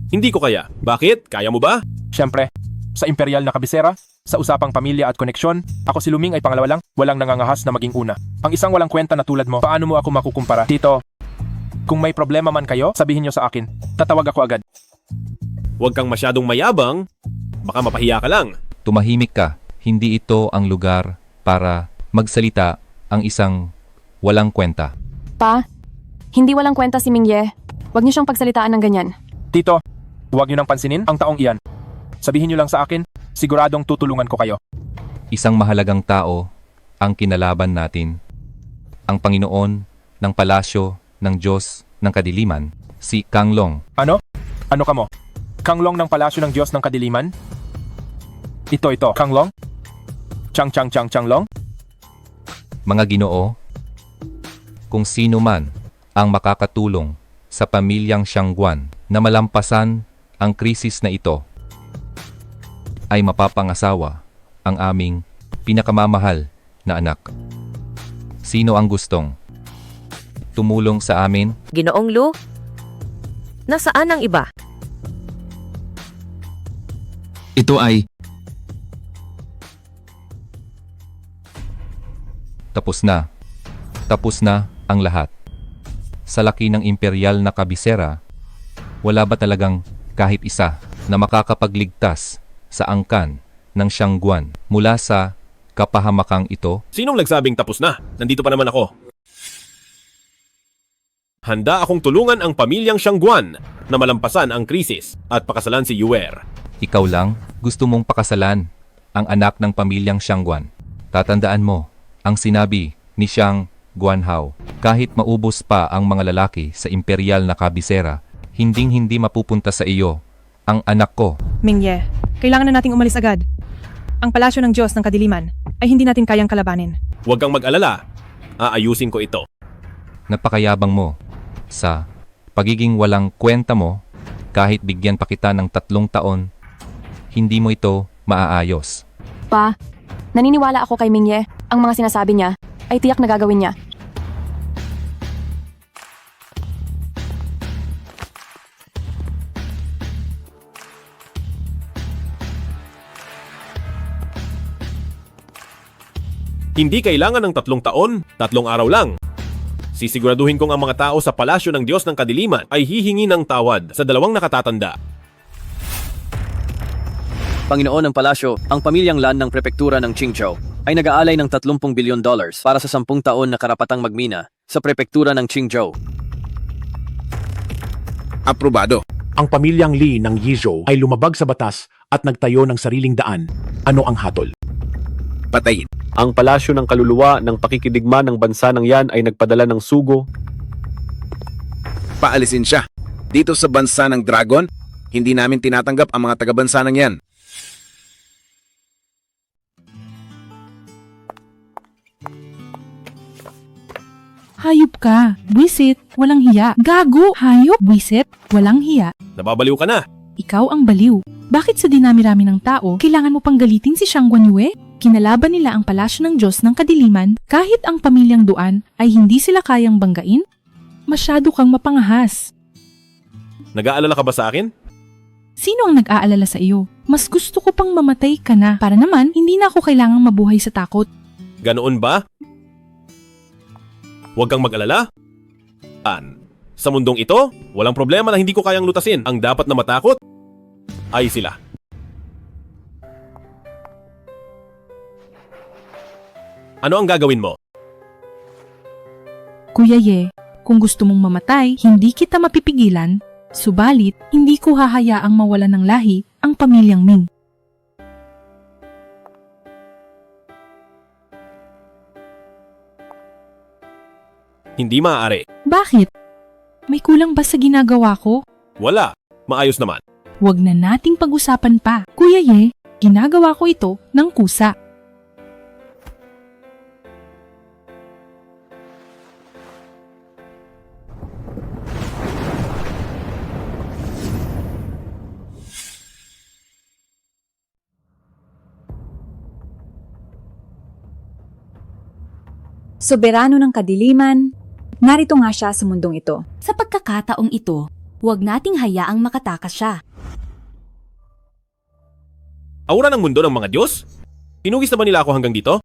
Hindi ko kaya. Bakit? Kaya mo ba? Siyempre, sa imperial na kabisera, sa usapang pamilya at koneksyon, ako si Luming ay pangalawa lang, walang nangangahas na maging una. Ang isang walang kwenta na tulad mo, paano mo ako makukumpara? Tito, kung may problema man kayo, sabihin niyo sa akin. Tatawag ako agad. Huwag kang masyadong mayabang. Baka mapahiya ka lang. Tumahimik ka. Hindi ito ang lugar para magsalita ang isang walang kwenta. Pa, hindi walang kwenta si Mingye. Wag niyo siyang pagsalitaan ng ganyan. Tito, huwag niyo nang pansinin ang taong iyan. Sabihin niyo lang sa akin, siguradong tutulungan ko kayo. Isang mahalagang tao ang kinalaban natin. Ang Panginoon ng Palasyo ng Diyos ng Kadiliman, si Kang Long. Ano? Ano ka mo? Kanglong ng Palasyo ng Diyos ng Kadiliman? Ito, Kanglong? Changlong? Mga Ginoo, kung sino man ang makakatulong sa pamilyang Xiangguan na malampasan ang krisis na ito, ay mapapangasawa ang aming pinakamamahal na anak. Sino ang gustong tumulong sa amin? Ginoong Lu, nasaan ang iba? Ito ay... Tapos na. Tapos na ang lahat. Sa laki ng imperial na kabisera, wala ba talagang kahit isa na makakapagligtas sa angkan ng Xiangguan mula sa kapahamakang ito? Sinong nagsabing tapos na? Nandito pa naman ako. Handa akong tulungan ang pamilyang Xiangguan na malampasan ang krisis at pakasalan si Yuer. Ikaw lang gusto mong pakasalan ang anak ng pamilyang Xiangguan. Tatandaan mo ang sinabi ni Xiang Guanhao. Kahit maubos pa ang mga lalaki sa imperial na kabisera, hinding-hindi mapupunta sa iyo ang anak ko. Mingye, kailangan na nating umalis agad. Ang palasyo ng Diyos ng Kadiliman ay hindi natin kayang kalabanin. Huwag kang mag-alala. Aayusin ko ito. Napakayabang mo sa pagiging walang kwenta mo. Kahit bigyan pa kita ng 3 taon, hindi mo ito maaayos. Pa, naniniwala ako kay Mingye. Ang mga sinasabi niya ay tiyak na gagawin niya. Hindi kailangan ng 3 taon, 3 araw lang. Sisiguraduhin kong ang mga tao sa palasyo ng Diyos ng Kadiliman ay hihingi ng tawad sa dalawang nakatatanda. Panginoon ng Palasyo, ang pamilyang Lan ng Prepektura ng Qingzhou ay nag-aalay ng $30 bilyon para sa 10 taon na karapatang magmina sa Prepektura ng Qingzhou. Aprobado. Ang pamilyang Li ng Yizhou ay lumabag sa batas at nagtayo ng sariling daan. Ano ang hatol? Patayin. Ang palasyo ng kaluluwa ng pakikidigma ng bansa ng yan ay nagpadala ng sugo. Paalisin siya. Dito sa bansa ng Dragon, hindi namin tinatanggap ang mga taga-bansa ng yan. Hayop ka. Buisit. Walang hiya. Gago. Hayop. Buisit. Walang hiya. Nababaliw ka na. Ikaw ang baliw. Bakit sa dinami-rami ng tao, kailangan mo pang galitin si Shang Guanyue? Kinalaban nila ang palasyo ng Diyos ng Kadiliman kahit ang pamilyang Duan ay hindi sila kayang banggain? Masyado kang mapangahas. Nag-aalala ka ba sa akin? Sino ang nag-aalala sa iyo? Mas gusto ko pang mamatay ka na para naman hindi na ako kailangang mabuhay sa takot. Ganoon ba? Huwag kang mag-alala. Sa mundong ito, walang problema na hindi ko kayang lutasin. Ang dapat na matakot ay sila. Ano ang gagawin mo? Kuya Ye, kung gusto mong mamatay, hindi kita mapipigilan. Subalit, hindi ko hahayaang mawalan ng lahi ang pamilyang Ming. Hindi maaari. Bakit? May kulang ba sa ginagawa ko? Wala. Maayos naman. Huwag na nating pag-usapan pa. Kuya Ye, ginagawa ko ito ng kusa. Soberano ng Kadiliman, narito nga siya sa mundong ito. Sa pagkakataong ito, huwag nating hayaang makatakas siya. Aura ng mundo ng mga Diyos? Hinugis na ba nila ako hanggang dito?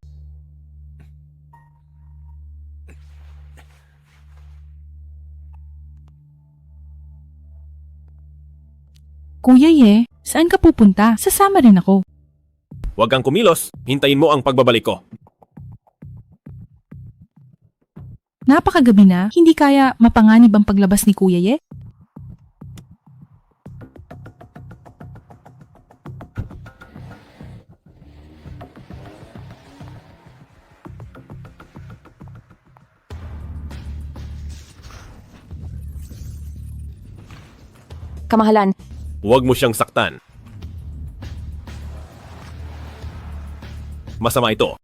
Kuya Ye, saan ka pupunta? Sasama rin ako. Huwag kang kumilos. Hintayin mo ang pagbabalik ko. Napakagabi na, hindi kaya mapanganib ang paglabas ni Kuya Ye? Kamahalan, Huwag mo siyang saktan. Masama ito.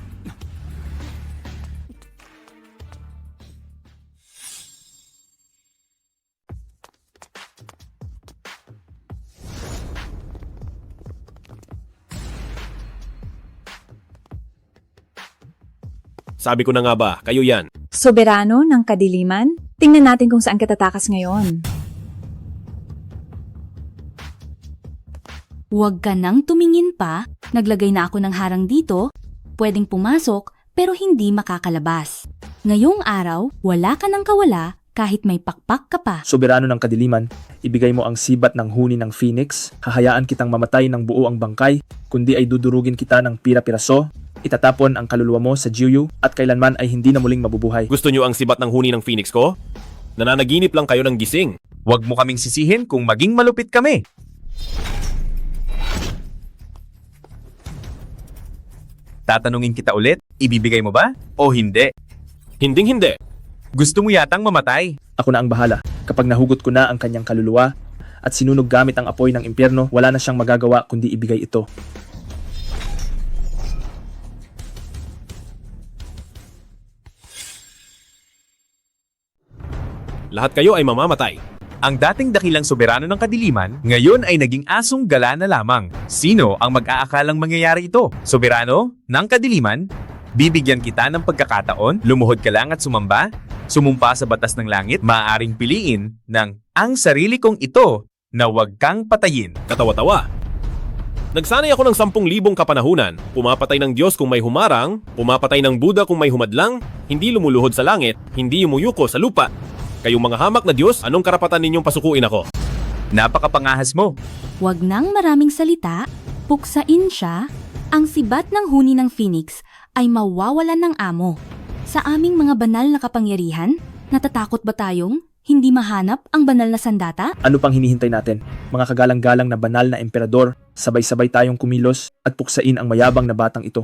Sabi ko na nga ba, kayo yan. Soberano ng Kadiliman, tingnan natin kung saan ka tatakas ngayon. Huwag ka nang tumingin pa, naglagay na ako ng harang dito, pwedeng pumasok pero hindi makakalabas. Ngayong araw, wala ka nang kawala kahit may pakpak ka pa. Soberano ng Kadiliman, ibigay mo ang sibat ng huni ng Phoenix, hahayaan kitang mamatay ng buo ang bangkay, kundi ay dudurugin kita ng pira-piraso, itatapon ang kaluluwa mo sa Jiuyu at kailanman ay hindi na muling mabubuhay. Gusto niyo ang sibat ng huni ng Phoenix ko? Nananaginip lang kayo ng gising. Huwag mo kaming sisihin kung maging malupit kami. Tatanungin kita ulit, ibibigay mo ba o hindi? Hinding-hindi. Gusto mo yatang mamatay. Ako na ang bahala. Kapag nahugot ko na ang kanyang kaluluwa at sinunog gamit ang apoy ng impyerno, wala na siyang magagawa kundi ibigay ito. Lahat kayo ay mamamatay. Ang dating dakilang soberano ng Kadiliman, ngayon ay naging asong gala na lamang. Sino ang mag-aakalang mangyayari ito? Soberano ng Kadiliman? Bibigyan kita ng pagkakataon, lumuhod ka lang at sumamba? Sumumpa sa batas ng langit, maaaring piliin ng ang sarili kong ito na huwag kang patayin. Katawa-tawa. Nagsanay ako ng 10,000 kapanahunan. Pumapatay ng Diyos kung may humarang, pumapatay ng Buddha kung may humadlang, hindi lumuluhod sa langit, hindi yumuyuko sa lupa. Kayong mga hamak na Diyos, anong karapatan ninyong pasukuin ako? Napakapangahas mo. Huwag nang maraming salita, puksain siya, ang sibat ng huni ng Phoenix ay mawawalan ng amo. Sa aming mga banal na kapangyarihan, natatakot ba tayong hindi mahanap ang banal na sandata? Ano pang hinihintay natin? Mga kagalang-galang na banal na emperador, sabay-sabay tayong kumilos at puksain ang mayabang na batang ito.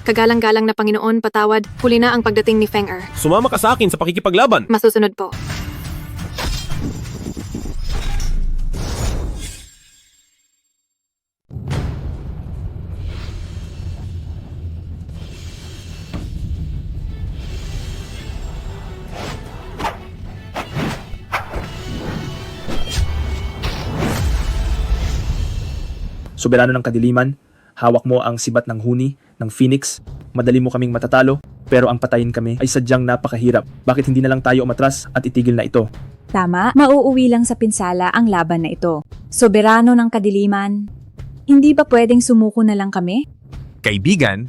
Kagalang-galang na Panginoon, patawad. Huli na ang pagdating ni Feng Er. Sumama ka sa akin sa pakikipaglaban. Masusunod po. Soberano ng kadiliman, hawak mo ang sibat ng huni, ng Phoenix, madali mo kaming matatalo, pero ang patayin kami ay sadyang napakahirap. Bakit hindi na lang tayo umatras at itigil na ito? Tama, mauuwi lang sa pinsala ang laban na ito. Soberano ng kadiliman, hindi ba pwedeng sumuko na lang kami? Kaibigan,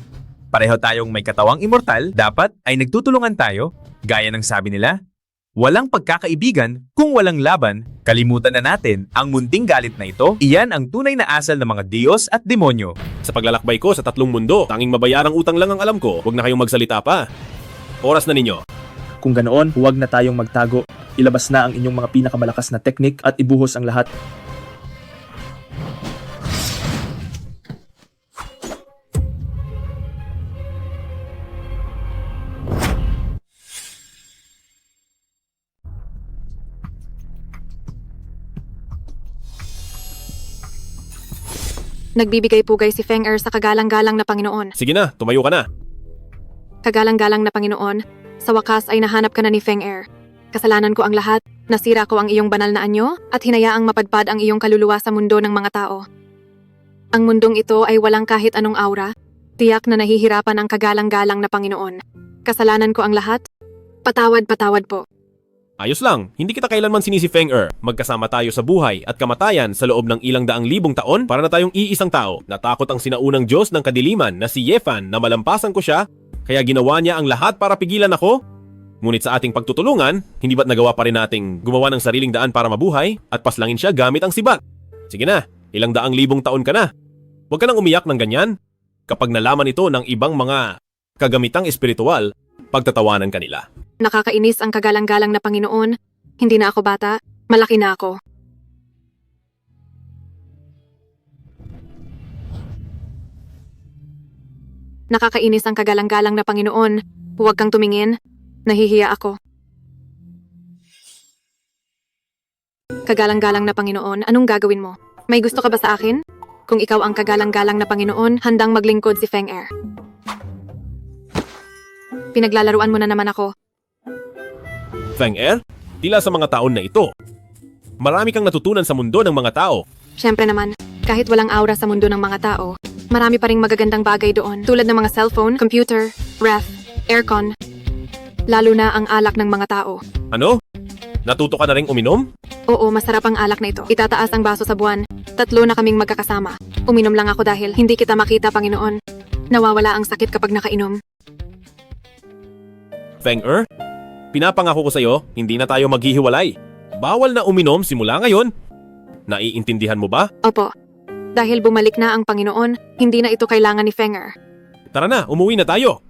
pareho tayong may katawang immortal, dapat ay nagtutulungan tayo. Gaya ng sabi nila, walang pagkakaibigan kung walang laban. Kalimutan na natin ang munting galit na ito. Iyan ang tunay na asal ng mga Diyos at demonyo. Sa paglalakbay ko sa 3 mundo, tanging mabayarang utang lang ang alam ko. Huwag na kayong magsalita pa. Oras na ninyo. Kung ganoon, huwag na tayong magtago. Ilabas na ang inyong mga pinakamalakas na teknik at ibuhos ang lahat. Nagbibigay pugay si Feng Er sa kagalang-galang na Panginoon. Sige na, tumayo ka na. Kagalang-galang na Panginoon, sa wakas ay nahanap ka na ni Feng Er. Kasalanan ko ang lahat, nasira ko ang iyong banal na anyo, at hinayaang mapadpad ang iyong kaluluwa sa mundo ng mga tao. Ang mundong ito ay walang kahit anong aura, tiyak na nahihirapan ang kagalang-galang na Panginoon. Kasalanan ko ang lahat, patawad po. Ayos lang, hindi kita kailanman sinisi Feng Er. Magkasama tayo sa buhay at kamatayan sa loob ng ilang daang libong taon para na tayong iisang tao. Natakot ang sinaunang Diyos ng kadiliman na si Yefan na malampasan ko siya, kaya ginawa niya ang lahat para pigilan ako. Ngunit sa ating pagtutulungan, hindi ba't nagawa pa rin nating gumawa ng sariling daan para mabuhay at paslangin siya gamit ang sibat? Sige na, ilang daang libong taon ka na. Huwag ka nang umiyak ng ganyan. Kapag nalaman ito ng ibang mga kagamitang espiritual, pagtatawanan ka nila. Nakakainis ang kagalang-galang na Panginoon. Hindi na ako bata, malaki na ako. Nakakainis ang kagalang-galang na Panginoon. Huwag kang tumingin. Nahihiya ako. Kagalang-galang na Panginoon, anong gagawin mo? May gusto ka ba sa akin? Kung ikaw ang kagalang-galang na Panginoon, handang maglingkod si Feng Er. Pinaglalaruan mo na naman ako. Feng Er, tila sa mga taon na ito. Marami kang natutunan sa mundo ng mga tao. Siyempre naman, kahit walang aura sa mundo ng mga tao, marami pa ring magagandang bagay doon. Tulad ng mga cellphone, computer, ref, aircon. Lalo na ang alak ng mga tao. Ano? Natuto ka na ring uminom? Oo, masarap ang alak na ito. Itataas ang baso sa buwan. 3 na kaming magkakasama. Uminom lang ako dahil hindi kita makita, Panginoon. Nawawala ang sakit kapag nakainom. Feng Er, pinapangako ko sa'yo, hindi na tayo maghihiwalay. Bawal na uminom simula ngayon. Naiintindihan mo ba? Opo. Dahil bumalik na ang Panginoon, hindi na ito kailangan ni Feng Er. Tara na, umuwi na tayo.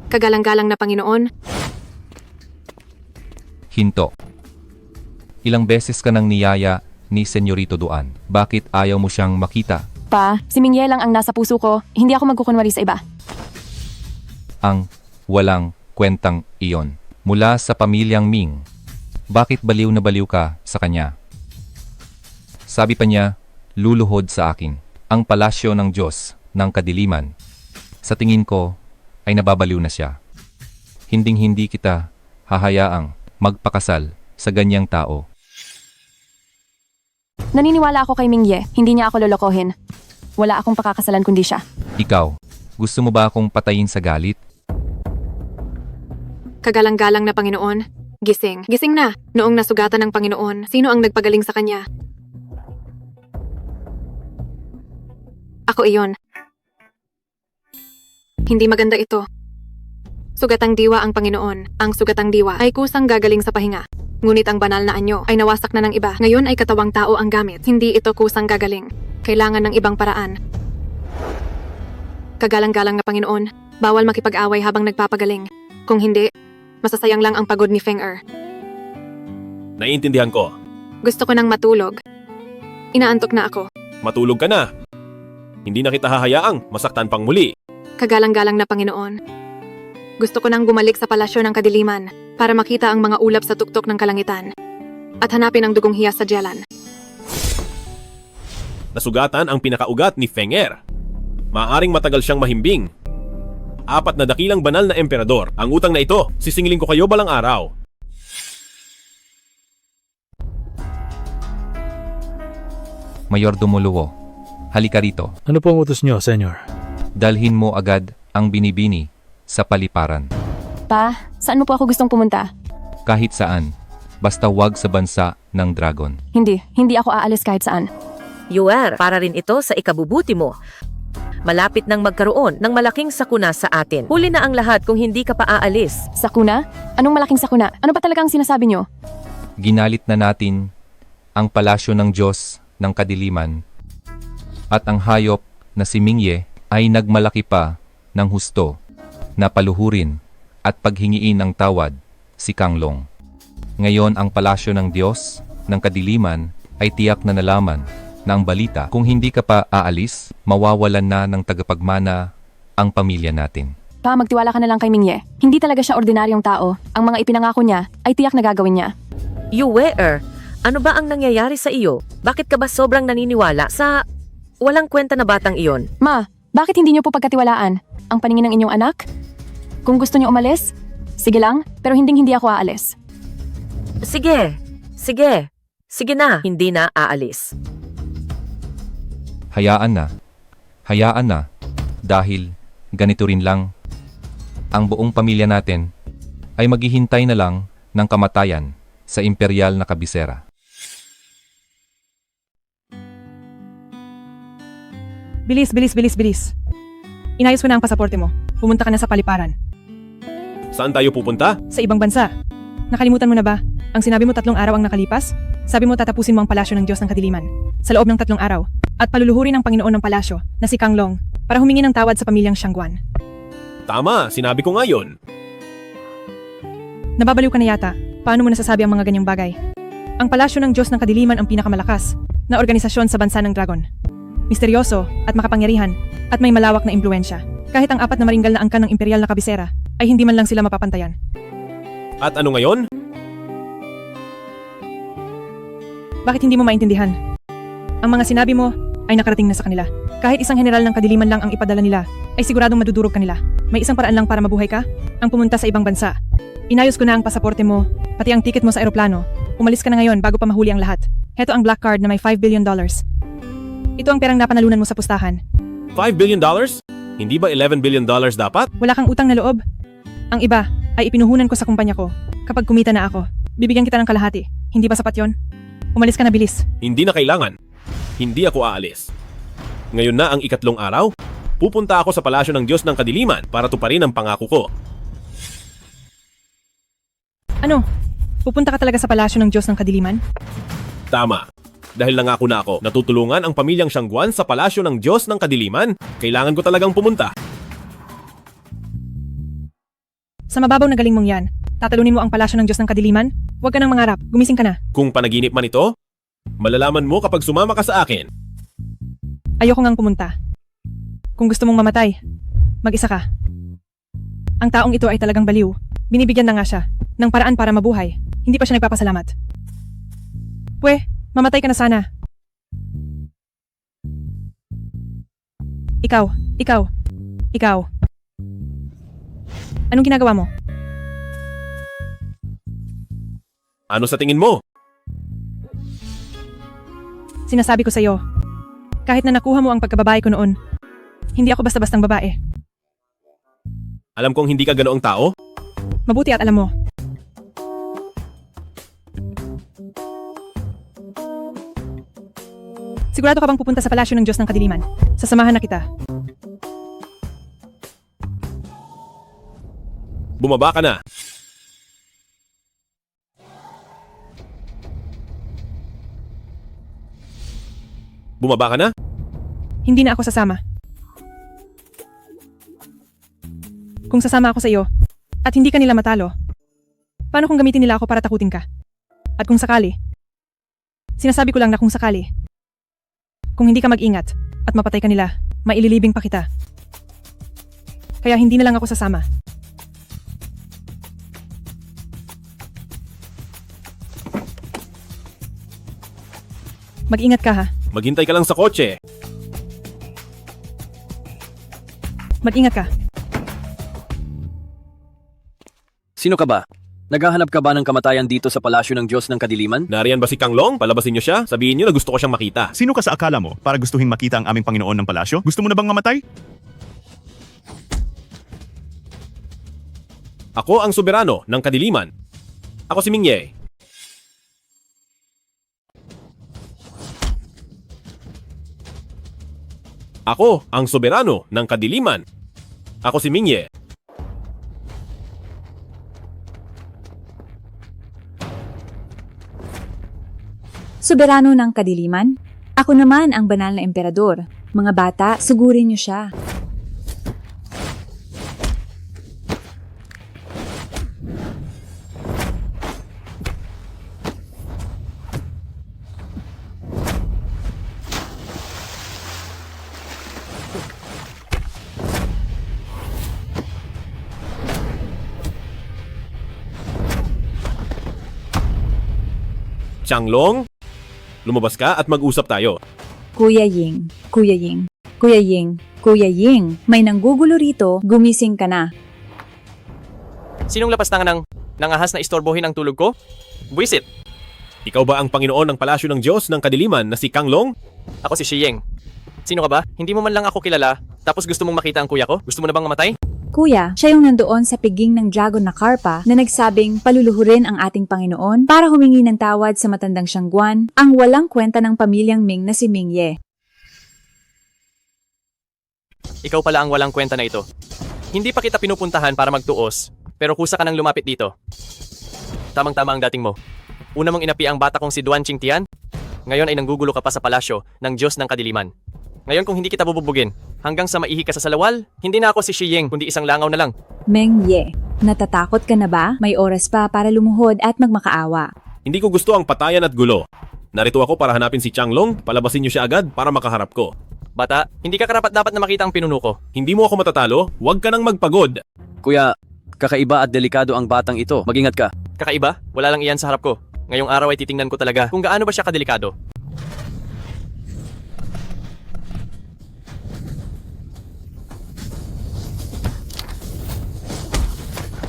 Kagalang-galang na Panginoon. Hinto. Ilang beses ka nang niyaya ni Senyorito Duan. Bakit ayaw mo siyang makita? Pa, si Mingye lang ang nasa puso ko. Hindi ako magkukunwari sa iba. Ang walang kwentang iyon. Mula sa pamilyang Ming. Bakit baliw na baliw ka sa kanya? Sabi pa niya, luluhod sa akin. Ang palasyo ng Diyos ng kadiliman. Sa tingin ko, ay nababaliw na siya. Hinding-hindi kita hahayaang magpakasal sa ganyang tao. Naniniwala ako kay Mingye. Hindi niya ako lolokohin. Wala akong pakakasalan kundi siya. Ikaw, gusto mo ba akong patayin sa galit? Kagalang-galang na Panginoon, gising. Gising na. Noong nasugatan ng Panginoon, sino ang nagpagaling sa kanya? Ako iyon. Hindi maganda ito. Sugatang diwa ang Panginoon. Ang sugatang diwa ay kusang gagaling sa pahinga. Ngunit ang banal na anyo ay nawasak na ng iba. Ngayon ay katawang tao ang gamit. Hindi ito kusang gagaling. Kailangan ng ibang paraan. Kagalang-galang na Panginoon, bawal makipag-away habang nagpapagaling. Kung hindi, masasayang lang ang pagod ni Feng Er. Naiintindihan ko. Gusto ko nang matulog. Inaantok na ako. Matulog ka na. Hindi na kita hahayaang masaktan pang muli. Kagalang-galang na Panginoon. Gusto ko nang bumalik sa palasyo ng kadiliman para makita ang mga ulap sa tuktok ng kalangitan at hanapin ang dugong hiyas sa Jelan. Nasugatan ang pinakaugat ni Feng Er. Maaring matagal siyang mahimbing. 4 na dakilang banal na emperador. Ang utang na ito, sisingilin ko kayo balang araw. Mayor Dumuluo, halika rito. Ano po ang utos niyo, Senyor? Dalhin mo agad ang binibini sa paliparan. Pa, saan mo po ako gustong pumunta? Kahit saan, basta wag sa bansa ng dragon. Hindi ako aalis kahit saan. Yuer, para rin ito sa ikabubuti mo. Malapit nang magkaroon ng malaking sakuna sa atin. Huli na ang lahat kung hindi ka pa aalis. Sakuna? Anong malaking sakuna? Ano ba talaga ang sinasabi niyo? Ginalit na natin ang palasyo ng Diyos ng Kadiliman at ang hayop na si Mingye ay nagmalaki pa ng husto na paluhurin at paghingiin ng tawad si Kanglong. Ngayon ang palasyo ng Diyos ng Kadiliman ay tiyak na nalaman na ang balita. Kung hindi ka pa aalis, mawawalan na ng tagapagmana ang pamilya natin. Pa, magtiwala ka na lang kay Mingye. Hindi talaga siya ordinaryong tao. Ang mga ipinangako niya ay tiyak na gagawin niya. Yuer, ano ba ang nangyayari sa iyo? Bakit ka ba sobrang naniniwala sa walang kwenta na batang iyon? Ma, bakit hindi niyo po pagkatiwalaan ang paningin ng inyong anak? Kung gusto niyo umalis, sige lang, pero hindi ako aalis. Sige na, hindi na aalis. Hayaan na, dahil ganito rin lang, ang buong pamilya natin ay maghihintay na lang ng kamatayan sa imperial na kabisera. Bilis. Inayos ko na ang pasaporte mo. Pumunta ka na sa paliparan. Saan tayo pupunta? Sa ibang bansa. Nakalimutan mo na ba? Ang sinabi mo 3 araw ang nakalipas? Sabi mo tatapusin mo ang palasyo ng Diyos ng Kadiliman sa loob ng 3 araw at paluluhurin ng Panginoon ng palasyo na si Kanglong para humingi ng tawad sa pamilyang Shangguan. Tama, sinabi ko nga yun. Nababaliw ka na yata. Paano mo nasasabi ang mga ganyang bagay? Ang palasyo ng Diyos ng Kadiliman ang pinakamalakas na organisasyon sa bansa ng Dragon. Misteryoso at makapangyarihan at may malawak na impluensya. Kahit ang 4 na maringgal na angkan ng imperial na kabisera ay hindi man lang sila mapapantayan. At ano ngayon? Bakit hindi mo maintindihan? Ang mga sinabi mo ay nakarating na sa kanila. Kahit isang general ng kadiliman lang ang ipadala nila, ay siguradong madudurog kanila. May isang paraan lang para mabuhay ka, ang pumunta sa ibang bansa. Inayos ko na ang pasaporte mo, pati ang ticket mo sa eroplano. Umalis ka na ngayon bago pa mahuli ang lahat. Heto ang black card na may $5 billion. Ito ang perang napanalunan mo sa pustahan. $5 billion? Hindi ba $11 billion dapat? Wala kang utang na loob. Ang iba ay ipinuhunan ko sa kumpanya ko. Kapag kumita na ako, bibigyan kita ng kalahati. Hindi ba sapat yon? Umalis ka na bilis. Hindi na kailangan. Hindi ako aalis. Ngayon na ang 3 araw, pupunta ako sa palasyo ng Diyos ng Kadiliman para tuparin ang pangako ko. Ano? Pupunta ka talaga sa palasyo ng Diyos ng Kadiliman? Tama. Dahil nangako na ako na tutulungan ang pamilyang Shangguan sa palasyo ng Diyos ng Kadiliman, kailangan ko talagang pumunta. Sa mababaw na galing mong yan, tatalunin mo ang palasyo ng Diyos ng Kadiliman? Huwag ka nang mangarap, gumising ka na. Kung panaginip man ito, malalaman mo kapag sumama ka sa akin. Ayoko ngang pumunta. Kung gusto mong mamatay, mag-isa ka. Ang taong ito ay talagang baliw. Binibigyan na nga siya ng paraan para mabuhay. Hindi pa siya nagpapasalamat. Pwe, mamatay ka na sana. Ikaw. Anong ginagawa mo? Ano sa tingin mo? Sinasabi ko sa'yo, kahit na nakuha mo ang pagkababae ko noon, hindi ako basta-bastang babae. Alam kong hindi ka ganoong tao, Mabuti at alam mo. Sigurado ka bang pupunta sa palasyo ng Diyos ng Kadiliman? Sasamahan na kita. Bumaba ka na. Bumaba ka na? Hindi na ako sasama. Kung sasama ako sa iyo, at hindi ka nila matalo, paano kung gamitin nila ako para takutin ka? At kung sakali? Sinasabi ko lang na kung sakali. Kung hindi ka mag-ingat at mapatay ka nila, maililibing pa kita. Kaya hindi na lang ako sasama. Mag-ingat ka ha. Maghintay ka lang sa kotse. Mag-ingat ka. Sino ka ba? Naghahanap ka ba ng kamatayan dito sa palasyo ng Diyos ng Kadiliman? Nariyan ba si Kang Long? Palabasin niyo siya. Sabihin niyo na gusto ko siyang makita. Sino ka sa akala mo para gustuhin makita ang aming Panginoon ng palasyo? Gusto mo na bang mamatay? Ako ang soberano ng Kadiliman. Ako si Ming Ye. Ako ang soberano ng Kadiliman. Ako si Ming Ye. Soberano ng Kadiliman? Ako naman ang banal na emperador. Mga bata, sugurin niyo siya. Changlong, lumabas ka at mag-usap tayo. Kuya Ying, Kuya Ying, Kuya Ying, Kuya Ying, may nanggugulo rito, gumising ka na. Sinong lapastangan ng nangahas na istorbohin ang tulog ko? Buisit! Ikaw ba ang Panginoon ng Palasyo ng Diyos ng Kadiliman na si Kang Long? Ako si Shiying. Sino ka ba? Hindi mo man lang ako kilala, tapos gusto mong makita ang kuya ko? Gusto mo na bang mamatay? Kuya, siya yung nandoon sa piging ng dragon na karpa na nagsabing paluluhurin ang ating Panginoon para humingi ng tawad sa matandang Shangguan, ang walang kwenta ng pamilyang Ming na si Ming Ye. Ikaw pala ang walang kwenta na ito. Hindi pa kita pinupuntahan para magtuos, pero kusa ka nang lumapit dito. Tamang-tama ang dating mo. Una mong inapi ang bata kong si Duan Qingtian, ngayon ay nanggugulo ka pa sa palasyo ng Diyos ng Kadiliman. Ngayon kung hindi kita bububugin, hanggang sa maihi ka sa salawal, hindi na ako si Shiying kundi isang langaw na lang. Ming Ye, natatakot ka na ba? May oras pa para lumuhod at magmakaawa. Hindi ko gusto ang patayan at gulo. Narito ako para hanapin si Changlong, palabasin niyo siya agad para makaharap ko. Bata, hindi ka karapat-dapat na makita ang pinuno ko. Hindi mo ako matatalo, huwag ka nang magpagod. Kuya, kakaiba at delikado ang batang ito. Mag-ingat ka. Kakaiba? Wala lang iyan sa harap ko. Ngayong araw ay titingnan ko talaga kung gaano ba siya kadelikado.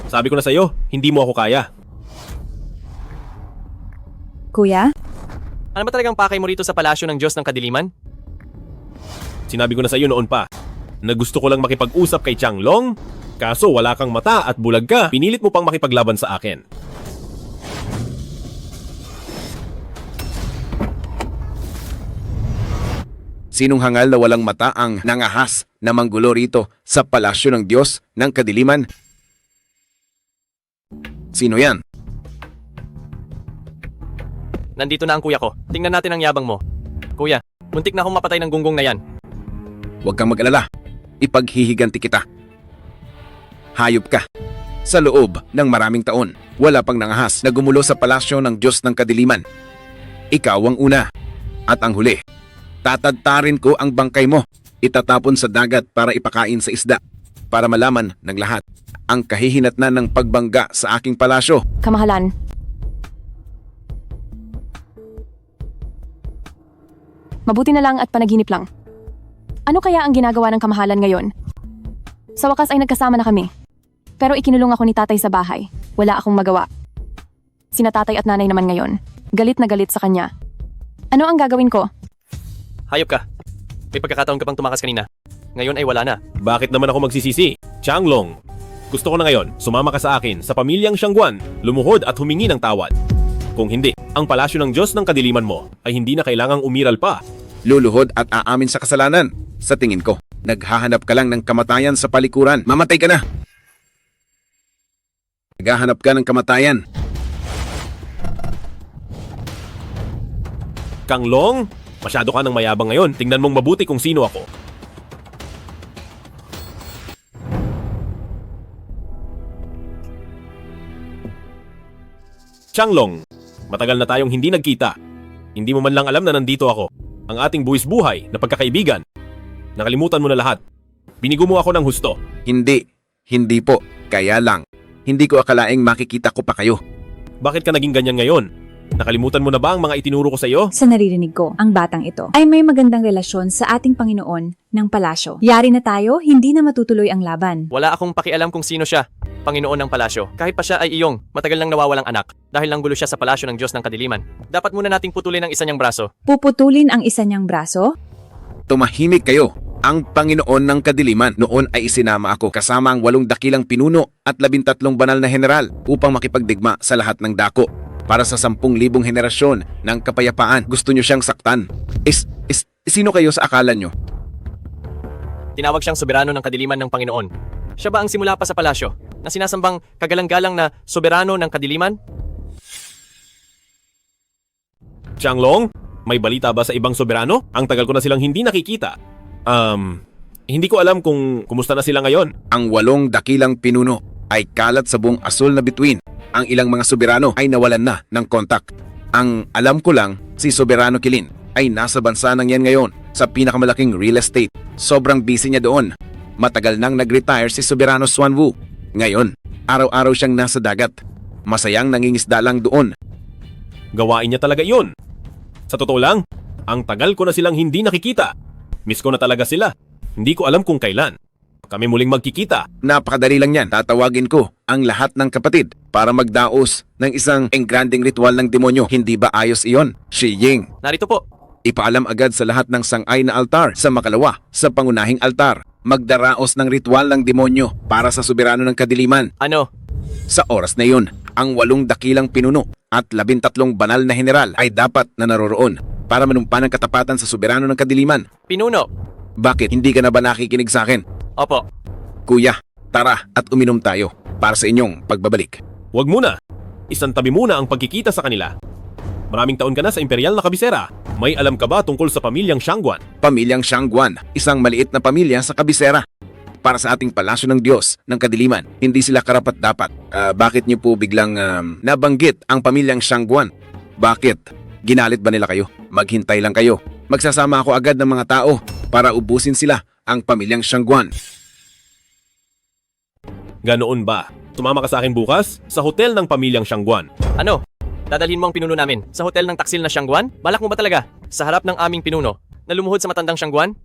Sabi ko na sa'yo, hindi mo ako kaya. Kuya? Ano ba talagang pakay mo rito sa palasyo ng Diyos ng Kadiliman? Sinabi ko na sa'yo noon pa, na gusto ko lang makipag-usap kay Changlong, kaso wala kang mata at bulag ka, pinilit mo pang makipaglaban sa akin. Sinong hangal na walang mata ang nangahas na manggulo rito sa palasyo ng Diyos ng Kadiliman? Sino yan? Nandito na ang kuya ko. Tingnan natin ang yabang mo. Kuya, muntik na akong mapatay ng gunggong na yan. Huwag kang mag-alala. Ipaghihiganti kita. Hayop ka. Sa loob ng maraming taon, wala pang nangahas na gumulo sa palasyo ng Diyos ng Kadiliman. Ikaw ang una. At ang huli. Tatadtarin ko ang bangkay mo. Itatapon sa dagat para ipakain sa isda. Para malaman ng lahat ang kahihinatnan ng pagbangga sa aking palasyo. Kamahalan. Mabuti na lang at panaginip lang. Ano kaya ang ginagawa ng kamahalan ngayon? Sa wakas ay nagkasama na kami. Pero ikinulong ako ni tatay sa bahay. Wala akong magawa. Sina tatay at nanay naman ngayon. Galit na galit sa kanya. Ano ang gagawin ko? Hayop ka. May pagkakataon ka pang tumakas kanina. Ngayon ay wala na. Bakit naman ako magsisisi? Changlong, Gusto ko na ngayon, sumama ka sa akin sa pamilyang Shangguan, lumuhod at humingi ng tawad. Kung hindi, ang palasyo ng Diyos ng kadiliman mo ay hindi na kailangang umiral pa. Luluhod at aamin sa kasalanan. Sa tingin ko, naghahanap ka lang ng kamatayan sa palikuran. Mamatay ka na! Naghahanap ka ng kamatayan. Kang Long, masyado ka ng mayabang ngayon. Tingnan mong mabuti kung sino ako. Changlong, matagal na tayong hindi nagkita. Hindi mo man lang alam na nandito ako. Ang ating buwis buhay na pagkakaibigan. Nakalimutan mo na lahat. Binigo mo ako ng husto. Hindi po. Kaya lang, hindi ko akalaing makikita ko pa kayo. Bakit ka naging ganyan ngayon? Nakalimutan mo na ba ang mga itinuro ko sa iyo? Sa naririnig ko, ang batang ito ay may magandang relasyon sa ating Panginoon ng palasyo. Yari na tayo, hindi na matutuloy ang laban. Wala akong pakialam kung sino siya, Panginoon ng palasyo. Kahit pa siya ay iyong, matagal nang nawawalang anak, dahil lang gulo siya sa palasyo ng Diyos ng kadiliman. Dapat muna nating putulin ang isa niyang braso. Puputulin ang isa niyang braso? Tumahimik kayo. Ang Panginoon ng kadiliman. Noon ay isinama ako kasama ang 8 dakilang pinuno at 13 banal na general upang makipagdigma sa lahat ng dako. Para sa 10,000 henerasyon ng kapayapaan, gusto nyo siyang saktan. Sino kayo sa akala nyo? Tinawag siyang soberano ng kadiliman ng Panginoon. Siya ba ang simula pa sa palasyo, na sinasambang kagalang-galang na soberano ng kadiliman? Changlong, may balita ba sa ibang soberano? Ang tagal ko na silang hindi nakikita. Hindi ko alam kung kumusta na sila ngayon. Ang 8 dakilang pinuno ay kalat sa buong asul na bituin. Ang ilang mga soberano ay nawalan na ng kontak. Ang alam ko lang, si Soberano Kilin ay nasa bansa ng yan ngayon sa pinakamalaking real estate. Sobrang busy niya doon. Matagal nang nag-retire si Soberano Swanwu. Ngayon, araw-araw siyang nasa dagat. Masayang nangingisda lang doon. Gawain niya talaga iyon. Sa totoo lang, ang tagal ko na silang hindi nakikita. Miss ko na talaga sila. Hindi ko alam kung kailan kami muling magkikita. Napakadali lang yan. Tatawagin ko ang lahat ng kapatid para magdaos ng isang engranding ritual ng demonyo. Hindi ba ayos iyon? Shi Ying. Narito po. Ipaalam agad sa lahat ng sangay na altar sa makalawa, sa pangunahing altar. Magdaraos ng ritual ng demonyo para sa soberano ng kadiliman. Ano? Sa oras na yun, ang 8 dakilang pinuno at 13 banal na general ay dapat na naroroon para manumpa ng katapatan sa soberano ng kadiliman. Pinuno. Bakit hindi ka na ba nakikinig sa akin? Opo. Kuya, tara at uminom tayo para sa inyong pagbabalik. Huwag muna. Isang tabi muna ang pagkikita sa kanila. Maraming taon ka na sa imperial na kabisera. May alam ka ba tungkol sa pamilyang Shangguan? Pamilyang Shangguan, isang maliit na pamilya sa kabisera. Para sa ating palasyo ng Diyos ng kadiliman, hindi sila karapat-dapat. Bakit niyo po biglang nabanggit ang pamilyang Shangguan? Bakit? Ginalit ba nila kayo? Maghintay lang kayo. Magsasama ako agad ng mga tao para ubusin sila ang pamilyang Shangguan. Ganoon ba? Tumama ka sa akin bukas sa hotel ng pamilyang Shangguan. Ano? Dadalhin mo ang pinuno namin sa hotel ng taksil na Shangguan? Balak mo ba talaga? Sa harap ng aming pinuno na lumuhod sa matandang Shangguan?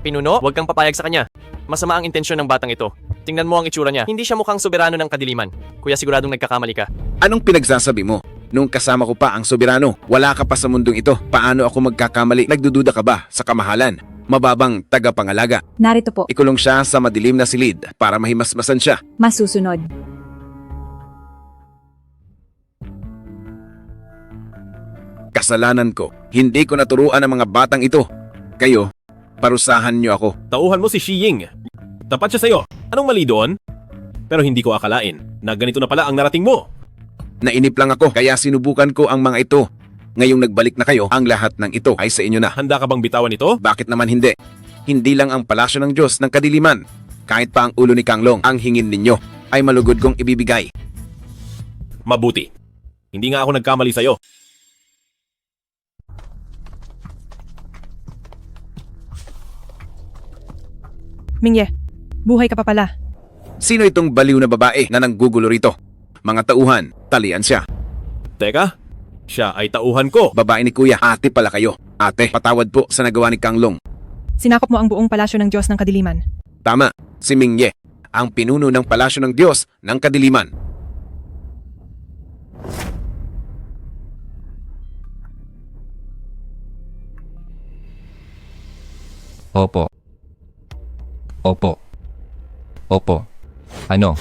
Pinuno, huwag kang papayag sa kanya. Masama ang intensyon ng batang ito. Tingnan mo ang itsura niya. Hindi siya mukhang soberano ng kadiliman. Kuya, siguradong nagkakamali ka. Anong pinagsasabi mo? Nung kasama ko pa ang soberano, wala ka pa sa mundong ito. Paano ako magkakamali? Nagdududa ka ba sa kamahalan? Mababang tagapangalaga. Narito po. Ikulong siya sa madilim na silid para mahimasmasan siya. Masusunod. Kasalanan ko. Hindi ko naturuan ang mga batang ito. Kayo, parusahan niyo ako. Tauhan mo si Shi Ying. Tapat siya sa'yo. Anong mali doon? Pero hindi ko akalain na ganito na pala ang narating mo. Nainip lang ako kaya sinubukan ko ang mga ito. Ngayong nagbalik na kayo, ang lahat ng ito ay sa inyo na. Handa ka bang bitawan ito? Bakit naman hindi? Hindi lang ang palasyo ng Diyos ng kadiliman. Kahit pa ang ulo ni Kang Long, ang hingin ninyo ay malugod kong ibibigay. Mabuti. Hindi nga ako nagkamali sa'yo. Mingye, buhay ka pa pala. Sino itong baliw na babae na nanggugulo rito? Mga tauhan, talian siya. Teka, siya ay tauhan ko. Babae ni Kuya, ate pala kayo. Ate, patawad po sa nagawa ni Kang Long. Sinakop mo ang buong palasyo ng Diyos ng kadiliman. Tama, si Mingye, ang pinuno ng palasyo ng Diyos ng kadiliman. Opo. Opo. Opo.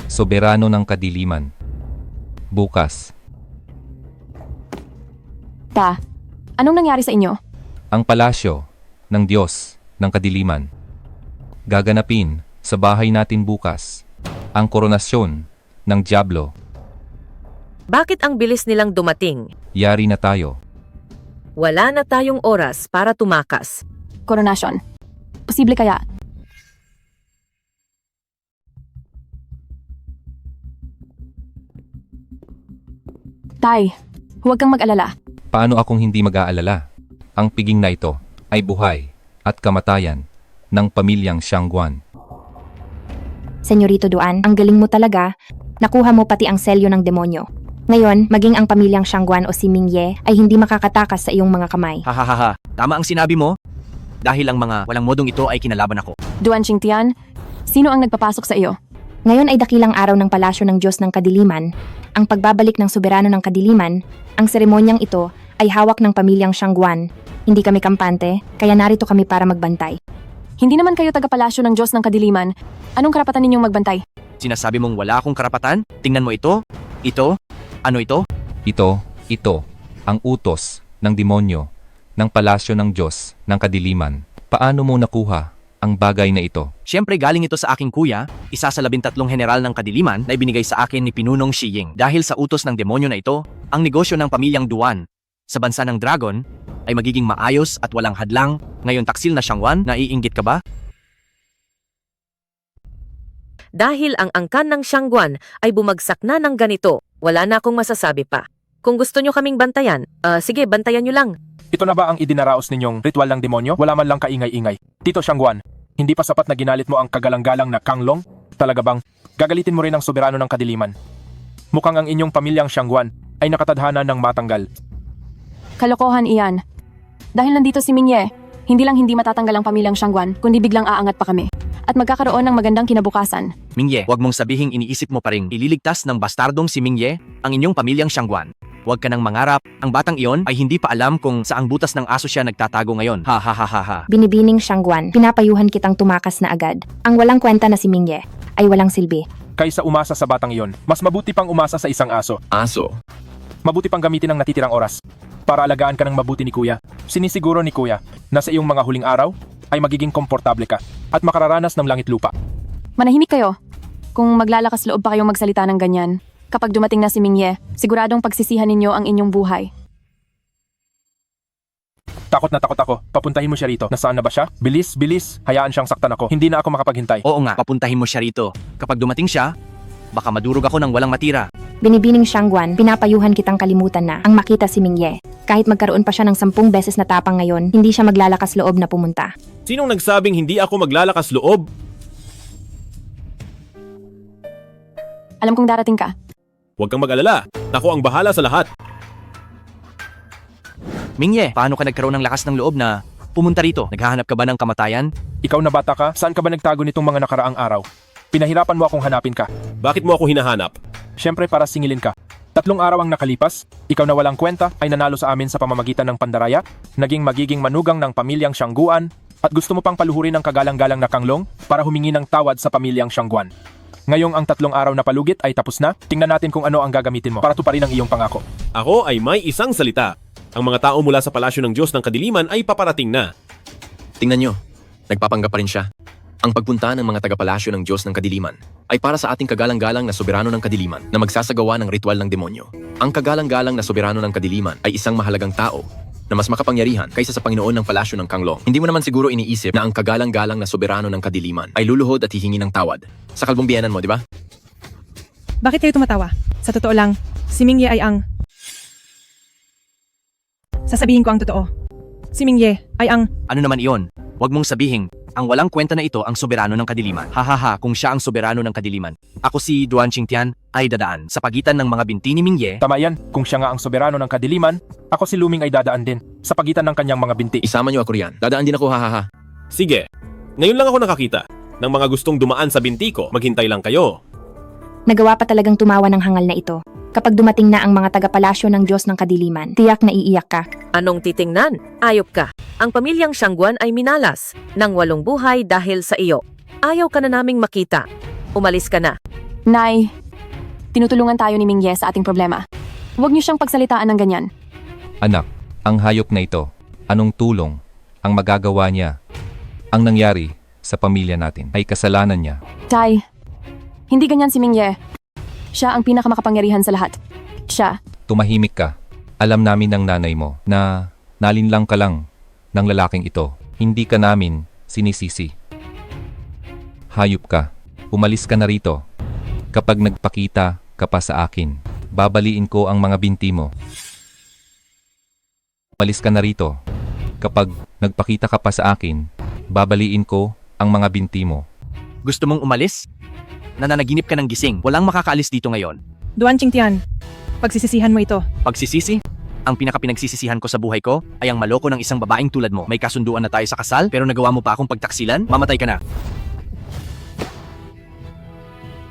Soberano ng kadiliman. Bukas, Anong nangyari sa inyo? ang palasyo ng Diyos ng kadiliman. Gaganapin sa bahay natin bukas ang koronasyon ng Diablo. Bakit ang bilis nilang dumating? Yari na tayo. Wala na tayong oras para tumakas. Koronasyon. Posible kaya? Tay, huwag kang mag-alala. Paano akong hindi mag-aalala? Ang piging na ito ay buhay at kamatayan ng pamilyang Xiangguan. Senyorito Duan, ang galing mo talaga. Nakuha mo pati ang selyo ng demonyo. Ngayon, maging ang pamilyang Xiangguan o si Mingye ay hindi makakatakas sa iyong mga kamay. Hahaha, tama ang sinabi mo. Dahil ang mga walang modong ito ay kinalaban ako. Duan Xingtian, sino ang nagpapasok sa iyo? Ngayon ay dakilang araw ng palasyo ng Diyos ng Kadiliman, ang pagbabalik ng soberano ng Kadiliman. Ang seremonyang ito ay hawak ng pamilyang Xiangguan. Hindi kami kampante, kaya narito kami para magbantay. Hindi naman kayo taga-palasyo ng Diyos ng Kadiliman. Anong karapatan ninyong magbantay? Sinasabi mong wala akong karapatan? Tingnan mo ito. Ito. Ano ito? Ito, ang utos ng demonyo ng palasyo ng Diyos ng kadiliman. Paano mo nakuha ang bagay na ito? Siyempre galing ito sa aking kuya, isa sa 13 general ng kadiliman na ibinigay sa akin ni Pinunong Shiying. Dahil sa utos ng demonyo na ito, ang negosyo ng pamilyang Duan sa bansa ng Dragon ay magiging maayos at walang hadlang. Ngayon taksil na Xiangguan, naiinggit ka ba? Dahil ang angkan ng Xiangguan ay bumagsak na ng ganito, wala na akong masasabi pa. Kung gusto nyo kaming bantayan, sige, bantayan nyo lang. Ito na ba ang idinaraos ninyong ritual ng demonyo? Wala man lang kaingay-ingay. Tito Xiangguan, hindi pa sapat na ginalit mo ang kagalang-galang na Kanglong? Talaga bang gagalitin mo rin ang soberano ng kadiliman? Mukhang ang inyong pamilyang Xiangguan ay nakatadhana ng matanggal. Kalokohan iyan. Dahil nandito si Mingye, hindi lang hindi matatanggal ang pamilyang Xiangguan, kundi biglang aangat pa kami. At magkakaroon ng magandang kinabukasan. Mingye, huwag mong sabihing iniisip mo pa ring ililigtas ng bastardong si Mingye ang inyong pamilyang Xiangguan. Huwag ka nang mangarap, ang batang iyon ay hindi pa alam kung saang butas ng aso siya nagtatago ngayon. Ha ha ha ha ha. Binibining Xiangguan, pinapayuhan kitang tumakas na agad. Ang walang kwenta na si Mingye ay walang silbi. Kaysa umasa sa batang iyon, mas mabuti pang umasa sa isang aso. Aso? Mabuti pang gamitin ang natitirang oras para alagaan ka ng mabuti ni Kuya. Sinisiguro ni Kuya na sa iyong mga huling araw ay magiging komportable ka at makararanas ng langit lupa. Manahimik kayo. Kung maglalakas loob pa kayong magsalita ng ganyan, kapag dumating na si Mingye, siguradong pagsisihan ninyo ang inyong buhay. Takot na takot ako. Papuntahin mo siya rito. Nasaan na ba siya? Bilis, bilis. Hayaan siyang saktan ako. Hindi na ako makapaghintay. Oo nga, papuntahin mo siya rito. Kapag dumating siya, baka madurog ako ng walang matira. Binibining Xiangguan, pinapayuhan kitang kalimutan na ang makita si Mingye. Kahit magkaroon pa siya ng 10 beses na tapang ngayon, hindi siya maglalakas loob na pumunta. Sinong nagsabing hindi ako maglalakas loob? Alam kong darating ka. Huwag kang mag-alala. Ako ang bahala sa lahat. Mingye, paano ka nagkaroon ng lakas ng loob na pumunta rito? Naghahanap ka ba ng kamatayan? Ikaw na bata ka? Saan ka ba nagtago nitong mga nakaraang araw? Pinahirapan mo akong hanapin ka. Bakit mo ako hinahanap? Siyempre para singilin ka. 3 araw ang nakalipas, ikaw na walang kwenta ay nanalo sa amin sa pamamagitan ng pandaraya, naging magiging manugang ng pamilyang Xiangguan, at gusto mo pang paluhurin ng kagalang-galang na Kanglong para humingi ng tawad sa pamilyang Xiangguan. Ngayong ang 3 araw na palugit ay tapos na, tingnan natin kung ano ang gagamitin mo para tuparin ang iyong pangako. Ako ay may isang salita. Ang mga tao mula sa palasyo ng Diyos ng Kadiliman ay paparating na. Tingnan nyo, nagpapanggap pa rin siya. Ang pagpunta ng mga tagapalasyo ng Diyos ng Kadiliman ay para sa ating kagalang-galang na soberano ng Kadiliman na magsasagawa ng ritual ng demonyo. Ang kagalang-galang na soberano ng Kadiliman ay isang mahalagang tao na mas makapangyarihan kaysa sa Panginoon ng palasyo ng Kanglong. Hindi mo naman siguro iniisip na ang kagalang-galang na soberano ng Kadiliman ay luluhod at hihingi ng tawad. Sa kalbong biyenan mo, di ba? Bakit kayo tumatawa? Sa totoo lang, si Mingye ay ang... Sasabihin ko ang totoo. Si Mingye ay ang... Ano naman iyon? Huwag mong sabihin, ang walang kwenta na ito ang soberano ng kadiliman. Hahaha, kung siya ang soberano ng kadiliman. Ako si Duan Xingtian ay dadaan sa pagitan ng mga binti ni Mingye. Tama yan, kung siya nga ang soberano ng kadiliman, ako si Luming ay dadaan din sa pagitan ng kanyang mga binti. Isama niyo ako riyan. Dadaan din ako, hahaha. Sige, ngayon lang ako nakakita ng mga gustong dumaan sa binti ko. Maghintay lang kayo. Nagawa pa talagang tumawa ng hangal na ito. Kapag dumating na ang mga taga-palasyo ng Diyos ng Kadiliman, tiyak na iiyak ka. Anong titingnan? Ayop ka. Ang pamilyang Xiangguan ay minalas ng walong buhay dahil sa iyo. Ayaw ka na naming makita. Umalis ka na. Nay, tinutulungan tayo ni Mingye sa ating problema. Huwag niyo siyang pagsalitaan ng ganyan. Anak, ang hayop na ito, anong tulong ang magagawa niya? Ang nangyari sa pamilya natin ay kasalanan niya. Tay, hindi ganyan si Mingye. Siya ang pinakamakapangyarihan sa lahat. Siya. Tumahimik ka. Alam namin ng nanay mo na nalinlang ka lang ng lalaking ito. Hindi ka namin sinisisi. Hayop ka. Umalis ka na rito. Kapag nagpakita ka pa sa akin, babaliin ko ang mga binti mo. Umalis ka na rito. Kapag nagpakita ka pa sa akin, babaliin ko ang mga binti mo. Gusto mong umalis? Nananaginip ka ng gising. Walang makakaalis dito ngayon. Duan Qingtian, pagsisisihan mo ito. Pagsisisi? Ang pinakapinagsisisihan ko sa buhay ko ay ang maloko ng isang babaeng tulad mo. May kasunduan na tayo sa kasal, pero nagawa mo pa akong pagtaksilan? Mamatay ka na.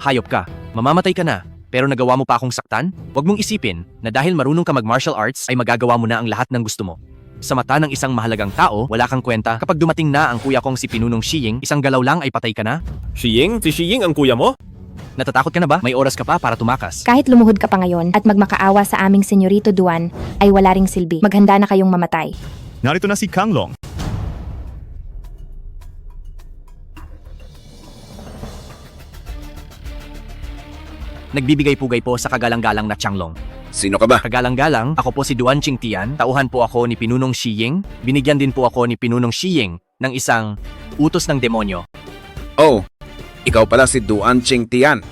Hayop ka. Mamamatay ka na. Pero nagawa mo pa akong saktan? Huwag mong isipin na dahil marunong ka mag-martial arts ay magagawa mo na ang lahat ng gusto mo. Sa mata ng isang mahalagang tao, wala kang kwenta. Kapag dumating na ang kuya kong si Pinunong Shiying, isang galaw lang ay patay ka na. Shiying? Si Shiying ang kuya mo? Natatakot ka na ba? May oras ka pa para tumakas. Kahit lumuhod ka pa ngayon at magmakaawa sa aming Senyorito Duan, ay wala ring silbi. Maghanda na kayong mamatay. Narito na si Kanglong. Nagbibigay-pugay po sa kagalang-galang na Changlong. Sino ka ba? Kagalang-galang, ako po si Duan Qingtian, tauhan po ako ni Pinunong Shiying. Binigyan din po ako ni Pinunong Shiying ng isang utos ng demonyo. Oh, ikaw pala si Duan Qingtian.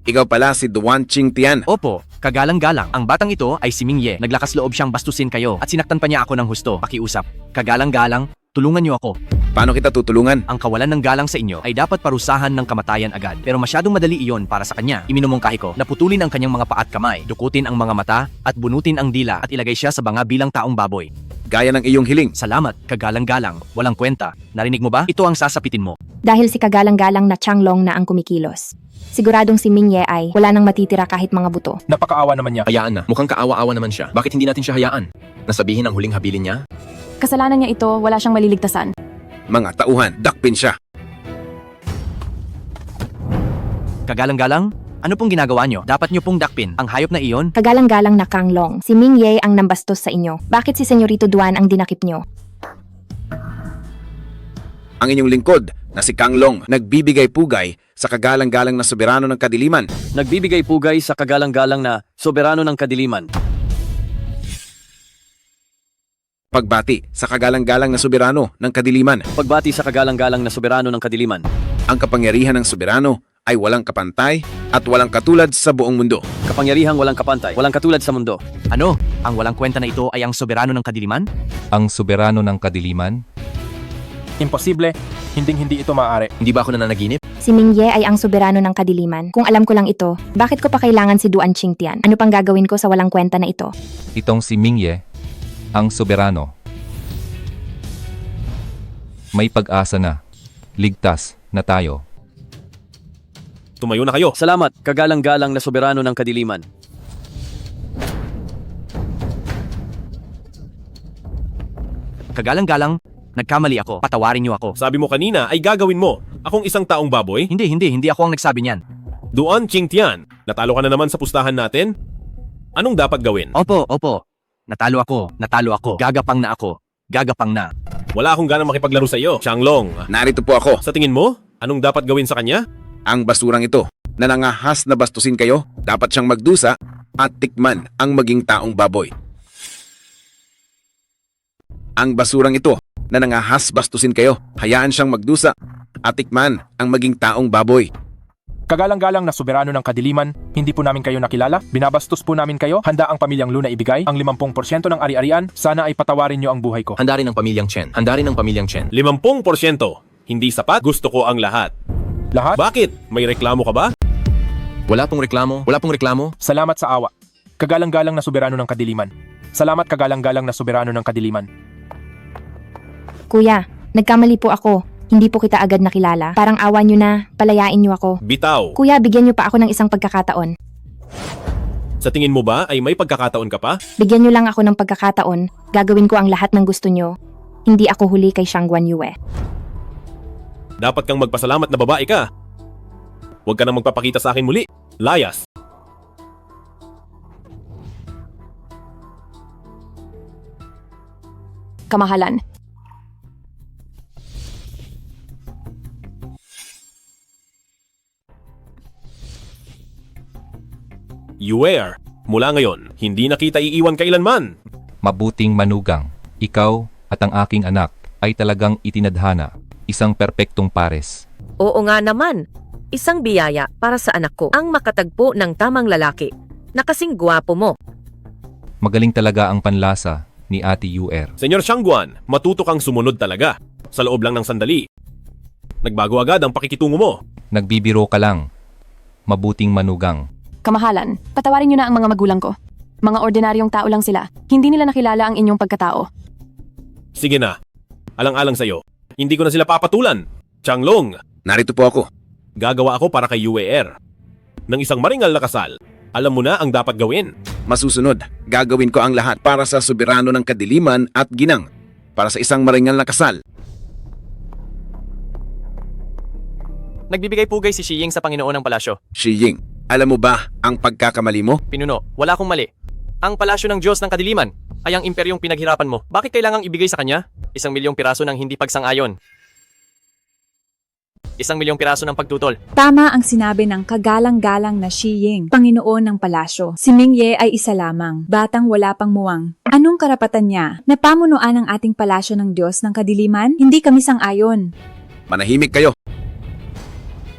Ikaw pala si Duan Qingtian. Opo, kagalang-galang. Ang batang ito ay si Mingye. Naglakas loob siyang bastusin kayo at sinaktan pa niya ako ng husto. Pakiusap. Kagalang-galang, tulungan niyo ako. Paano kita tutulungan? Ang kawalan ng galang sa inyo ay dapat parusahan ng kamatayan agad. Pero masyadong madali iyon para sa kanya. Iminumungkahi ko na putulin ang kanyang mga paa at kamay, dukutin ang mga mata, at bunutin ang dila at ilagay siya sa banga bilang taong baboy. Gaya ng iyong hiling. Salamat, kagalang-galang. Walang kwenta. Narinig mo ba? Ito ang sasapitin mo. Dahil si kagalang-galang na Changlong na ang kumikilos. Siguradong si Mingye ay wala nang matitira kahit mga buto. Napakaawa naman niya. Hayaan na. Mukhang kaawa-awa naman siya. Bakit hindi natin siya hayaan? Nasabihin ang huling habilin niya? Kasalanan niya ito, wala siyang maliligtasan. Mga tauhan, dakpin siya. Kagalang-galang? Ano pong ginagawa nyo? Dapat nyo pong dakpin ang hayop na iyon? Kagalang-galang na Kanglong, si Mingye ang nambastos sa inyo. Bakit si Senyorito Duan ang dinakip nyo? Ang inyong lingkod na si Kanglong nagbibigay-pugay sa kagalang-galang na soberano ng kadiliman. Nagbibigay-pugay sa kagalang-galang na soberano ng kadiliman. Pagbati sa kagalang-galang na soberano ng kadiliman. Pagbati sa kagalang-galang na soberano ng kadiliman. Ang kapangyarihan ng soberano ay walang kapantay at walang katulad sa buong mundo. Kapangyarihang walang kapantay, walang katulad sa mundo. Ano? Ang walang kwenta na ito ay ang soberano ng kadiliman? Ang soberano ng kadiliman? Imposible. Hinding-hindi ito maaari. Hindi ba ako nananaginip? Si Mingye ay ang soberano ng kadiliman. Kung alam ko lang ito, bakit ko pa kailangan si Duan Qingtian? Ano pang gagawin ko sa walang kwenta na ito? Itong si Mingye, ang soberano. May pag-asa na. Ligtas na tayo. Tumayo na kayo. Salamat, kagalang-galang na soberano ng kadiliman. Kagalang-galang, nagkamali ako. Patawarin niyo ako. Sabi mo kanina ay gagawin mo. Akong isang taong baboy? Hindi ako ang nagsabi niyan. Duan Qingtian, natalo ka na naman sa pustahan natin? Anong dapat gawin? Opo. Natalo ako. Gagapang na. Wala akong ganang makipaglaro sa iyo, Changlong. Narito po ako. Sa tingin mo, anong dapat gawin sa kanya? Ang basurang ito na nangahas na bastusin kayo, dapat siyang magdusa at tikman ang maging taong baboy. Ang basurang ito na nangahas bastusin kayo, hayaan siyang magdusa at tikman ang maging taong baboy. Kagalang-galang na soberano ng kadiliman, hindi po namin kayo nakilala, binabastos po namin kayo, handa ang pamilyang Lu na ibigay ang 50% ng ari-arian, sana ay patawarin nyo ang buhay ko. Handa rin ang pamilyang Chen. 50%. Hindi sapat, gusto ko ang lahat. Lahat? Bakit? May reklamo ka ba? Wala pong reklamo. Salamat sa awa. Kagalang-galang na soberano ng kadiliman. Salamat kagalang-galang na soberano ng kadiliman. Kuya, nagkamali po ako. Hindi po kita agad nakilala. Parang awa nyo na, palayain nyo ako. Bitaw. Kuya, bigyan nyo pa ako ng isang pagkakataon. Sa tingin mo ba ay may pagkakataon ka pa? Bigyan nyo lang ako ng pagkakataon. Gagawin ko ang lahat ng gusto nyo. Hindi ako huli kay Shang Guanyue. Dapat kang magpasalamat na babae ka. Huwag ka nang magpapakita sa akin muli. Layas. Kamahalan. Yuer, mula ngayon, hindi na kita iiwan kailanman. Mabuting manugang, ikaw at ang aking anak ay talagang itinadhana, isang perpektong pares. Oo nga naman. Isang biyaya para sa anak ko ang makatagpo ng tamang lalaki na kasing gwapo mo. Magaling talaga ang panlasa ni Ate Yuer. Senyor Shangguan, matuto kang sumunod talaga. Sa loob lang ng sandali. Nagbago agad ang pakikitungo mo. Nagbibiro ka lang. Mabuting manugang. Kamahalan, patawarin niyo na ang mga magulang ko. Mga ordinaryong tao lang sila. Hindi nila nakilala ang inyong pagkatao. Sige na. Alang-alang sa'yo. Hindi ko na sila papatulan. Changlong. Narito po ako. Gagawa ako para kay Yuer. Ng isang maringal na kasal. Alam mo na ang dapat gawin. Masusunod, gagawin ko ang lahat para sa soberano ng kadiliman at ginang. Para sa isang maringal na kasal. Nagbibigay pugay si Shiying sa Panginoon ng palasyo. Shiying, alam mo ba ang pagkakamali mo? Pinuno, wala akong mali. Ang palasyo ng Diyos ng Kadiliman ay ang imperyong pinaghirapan mo. Bakit kailangang ibigay sa kanya? 1,000,000 piraso ng hindi pagsang-ayon. 1,000,000 piraso ng pagtutol. Tama ang sinabi ng kagalang-galang na Shiying, Panginoon ng Palasyo. Si Mingye ay isa lamang, batang wala pang muwang. Anong karapatan niya na pamunuan ang ating palasyo ng Diyos ng Kadiliman? Hindi kami sang-ayon. Manahimik kayo.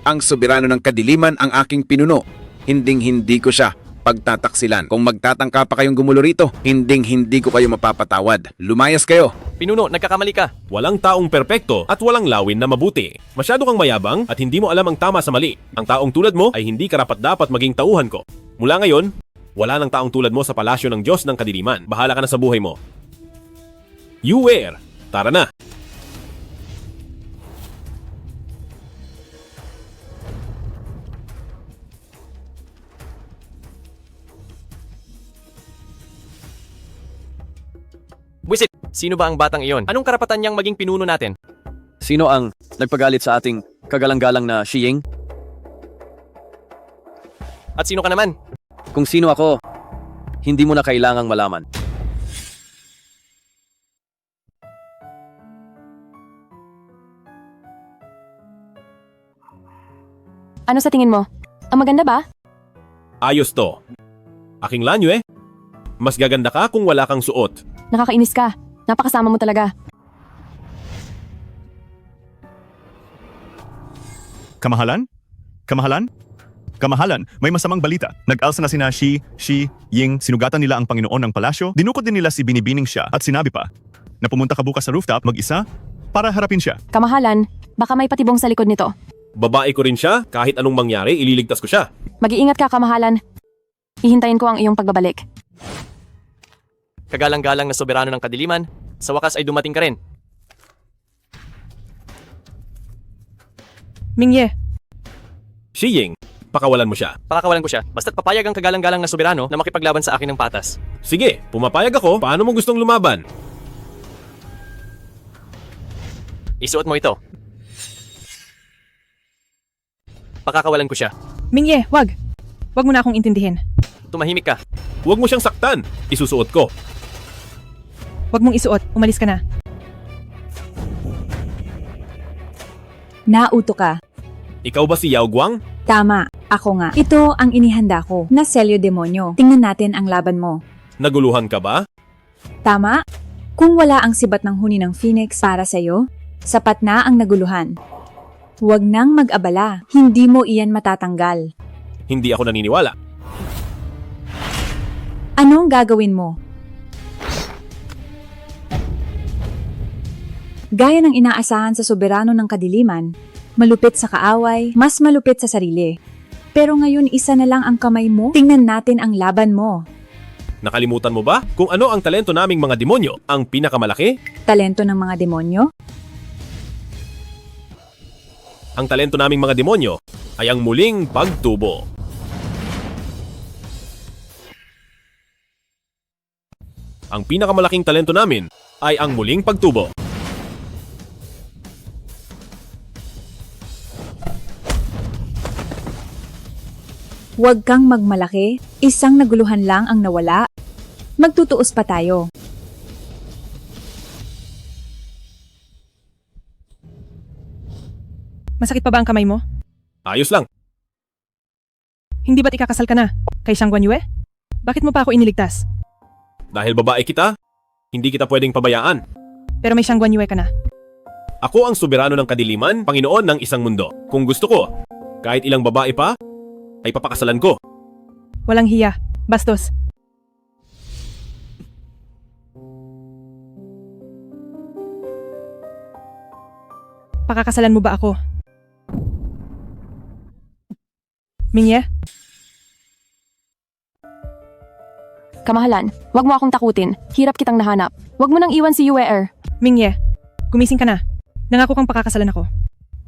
Ang soberano ng kadiliman ang aking pinuno. Hinding-hindi ko siya pagtataksilan. Kung magtatangka pa kayong gumulo rito, hinding-hindi ko kayo mapapatawad. Lumayas kayo. Pinuno, nagkakamali ka. Walang taong perpekto at walang lawin na mabuti. Masyado kang mayabang at hindi mo alam ang tama sa mali. Ang taong tulad mo ay hindi karapat-dapat maging tauhan ko. Mula ngayon, wala nang taong tulad mo sa palasyo ng Diyos ng Kadiliman. Bahala ka na sa buhay mo. Yuer, tara na. Buisit, sino ba ang batang iyon? Anong karapatan niyang maging pinuno natin? Sino ang nagpagalit sa ating kagalang-galang na Shiying? At sino ka naman? Kung sino ako, hindi mo na kailangang malaman. Ano sa tingin mo? Ang maganda ba? Ayos to. Aking lanyo eh. Mas gaganda ka kung wala kang suot. Nakakainis ka. Napakasama mo talaga. Kamahalan? Kamahalan? Kamahalan, may masamang balita. Nag-alsa na sina Ying, sinugatan nila ang Panginoon ng palasyo, dinukot din nila si Binibining siya at sinabi pa na pumunta ka bukas sa rooftop mag-isa para harapin siya. Kamahalan, baka may patibong sa likod nito. Babae ko rin siya, kahit anong mangyari, ililigtas ko siya. Mag-iingat ka, kamahalan. Hihintayin ko ang iyong pagbabalik. Kagalang-galang na soberano ng Kadiliman, sa wakas ay dumating ka rin. Mingye, Shiying, pakawalan mo siya. Pakakawalan ko siya, basta't papayag ang kagalang-galang na soberano na makipaglaban sa akin ng patas. Sige, pumapayag ako. Paano mo gustong lumaban? Isuot mo ito. Pakakawalan ko siya. Mingye, wag. Wag mo na akong intindihin. Tumahimik ka. Huwag mo siyang saktan. Isusuot ko. Wag mong isuot. Umalis ka na. Nauto ka. Ikaw ba si Yao Guang? Tama, ako nga. Ito ang inihanda ko na selyo demonyo. Tingnan natin ang laban mo. Naguluhan ka ba? Tama? Kung wala ang sibat ng huni ng Phoenix para sa'yo, sapat na ang naguluhan. Huwag nang mag-abala. Hindi mo iyan matatanggal. Hindi ako naniniwala. Anong gagawin mo? Gaya ng inaasahan sa soberano ng kadiliman, malupit sa kaaway, mas malupit sa sarili. Pero ngayon isa na lang ang kamay mo, tingnan natin ang laban mo. Nakalimutan mo ba kung ano ang talento naming mga demonyo? Ang pinakamalaki? Talento ng mga demonyo? Ang talento naming mga demonyo ay ang muling pagtubo. Ang pinakamalaking talento namin ay ang muling pagtubo. Huwag kang magmalaki, isang naguluhan lang ang nawala. Magtutuos pa tayo. Masakit pa ba ang kamay mo? Ayos lang. Hindi ba't ikakasal ka na? Kay Xiang Guanyue? Bakit mo pa ako iniligtas? Dahil babae kita, hindi kita pwedeng pabayaan. Pero may Xiang Guanyue ka na. Ako ang soberano ng kadiliman, Panginoon ng isang mundo. Kung gusto ko, kahit ilang babae pa, ay papakasalan ko. Walang hiya. Bastos. Pakakasalan mo ba ako? Mingye? Kamahalan, wag mo akong takutin. Hirap kitang nahanap. Wag mo nang iwan si Yue. Mingye, gumising ka na. Nangako kang pakakasalan ako.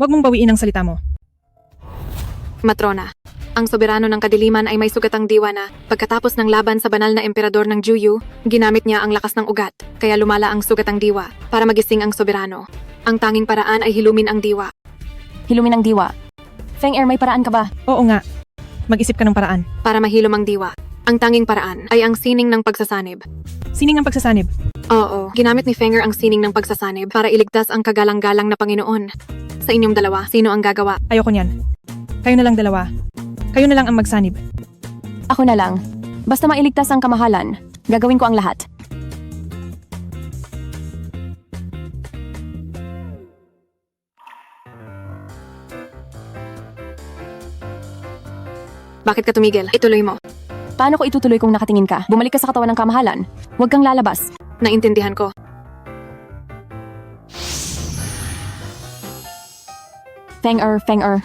Wag mong bawiin ang salita mo. Matrona, ang soberano ng kadiliman ay may sugatang diwa na pagkatapos ng laban sa banal na emperador ng Juyu, ginamit niya ang lakas ng ugat, kaya lumala ang sugatang diwa para magising ang soberano. Ang tanging paraan ay hilumin ang diwa. Hilumin ang diwa. Feng Er, may paraan ka ba? Oo nga. Mag-isip ka ng paraan. Para mahilom ang diwa, ang tanging paraan ay ang sining ng pagsasanib. Sining ng pagsasanib? Oo, ginamit ni Fenger ang sining ng pagsasanib para iligtas ang kagalang-galang na Panginoon. Sa inyong dalawa, sino ang gagawa? Ayoko niyan. Kayo na lang dalawa. Kayo na lang ang magsanib. Ako na lang. Basta mailigtas ang kamahalan, gagawin ko ang lahat. Bakit ka tumigil? Ituloy mo. Paano ko itutuloy kung nakatingin ka? Bumalik ka sa katawan ng kamahalan. Huwag kang lalabas. Naintindihan ko. Feng Er.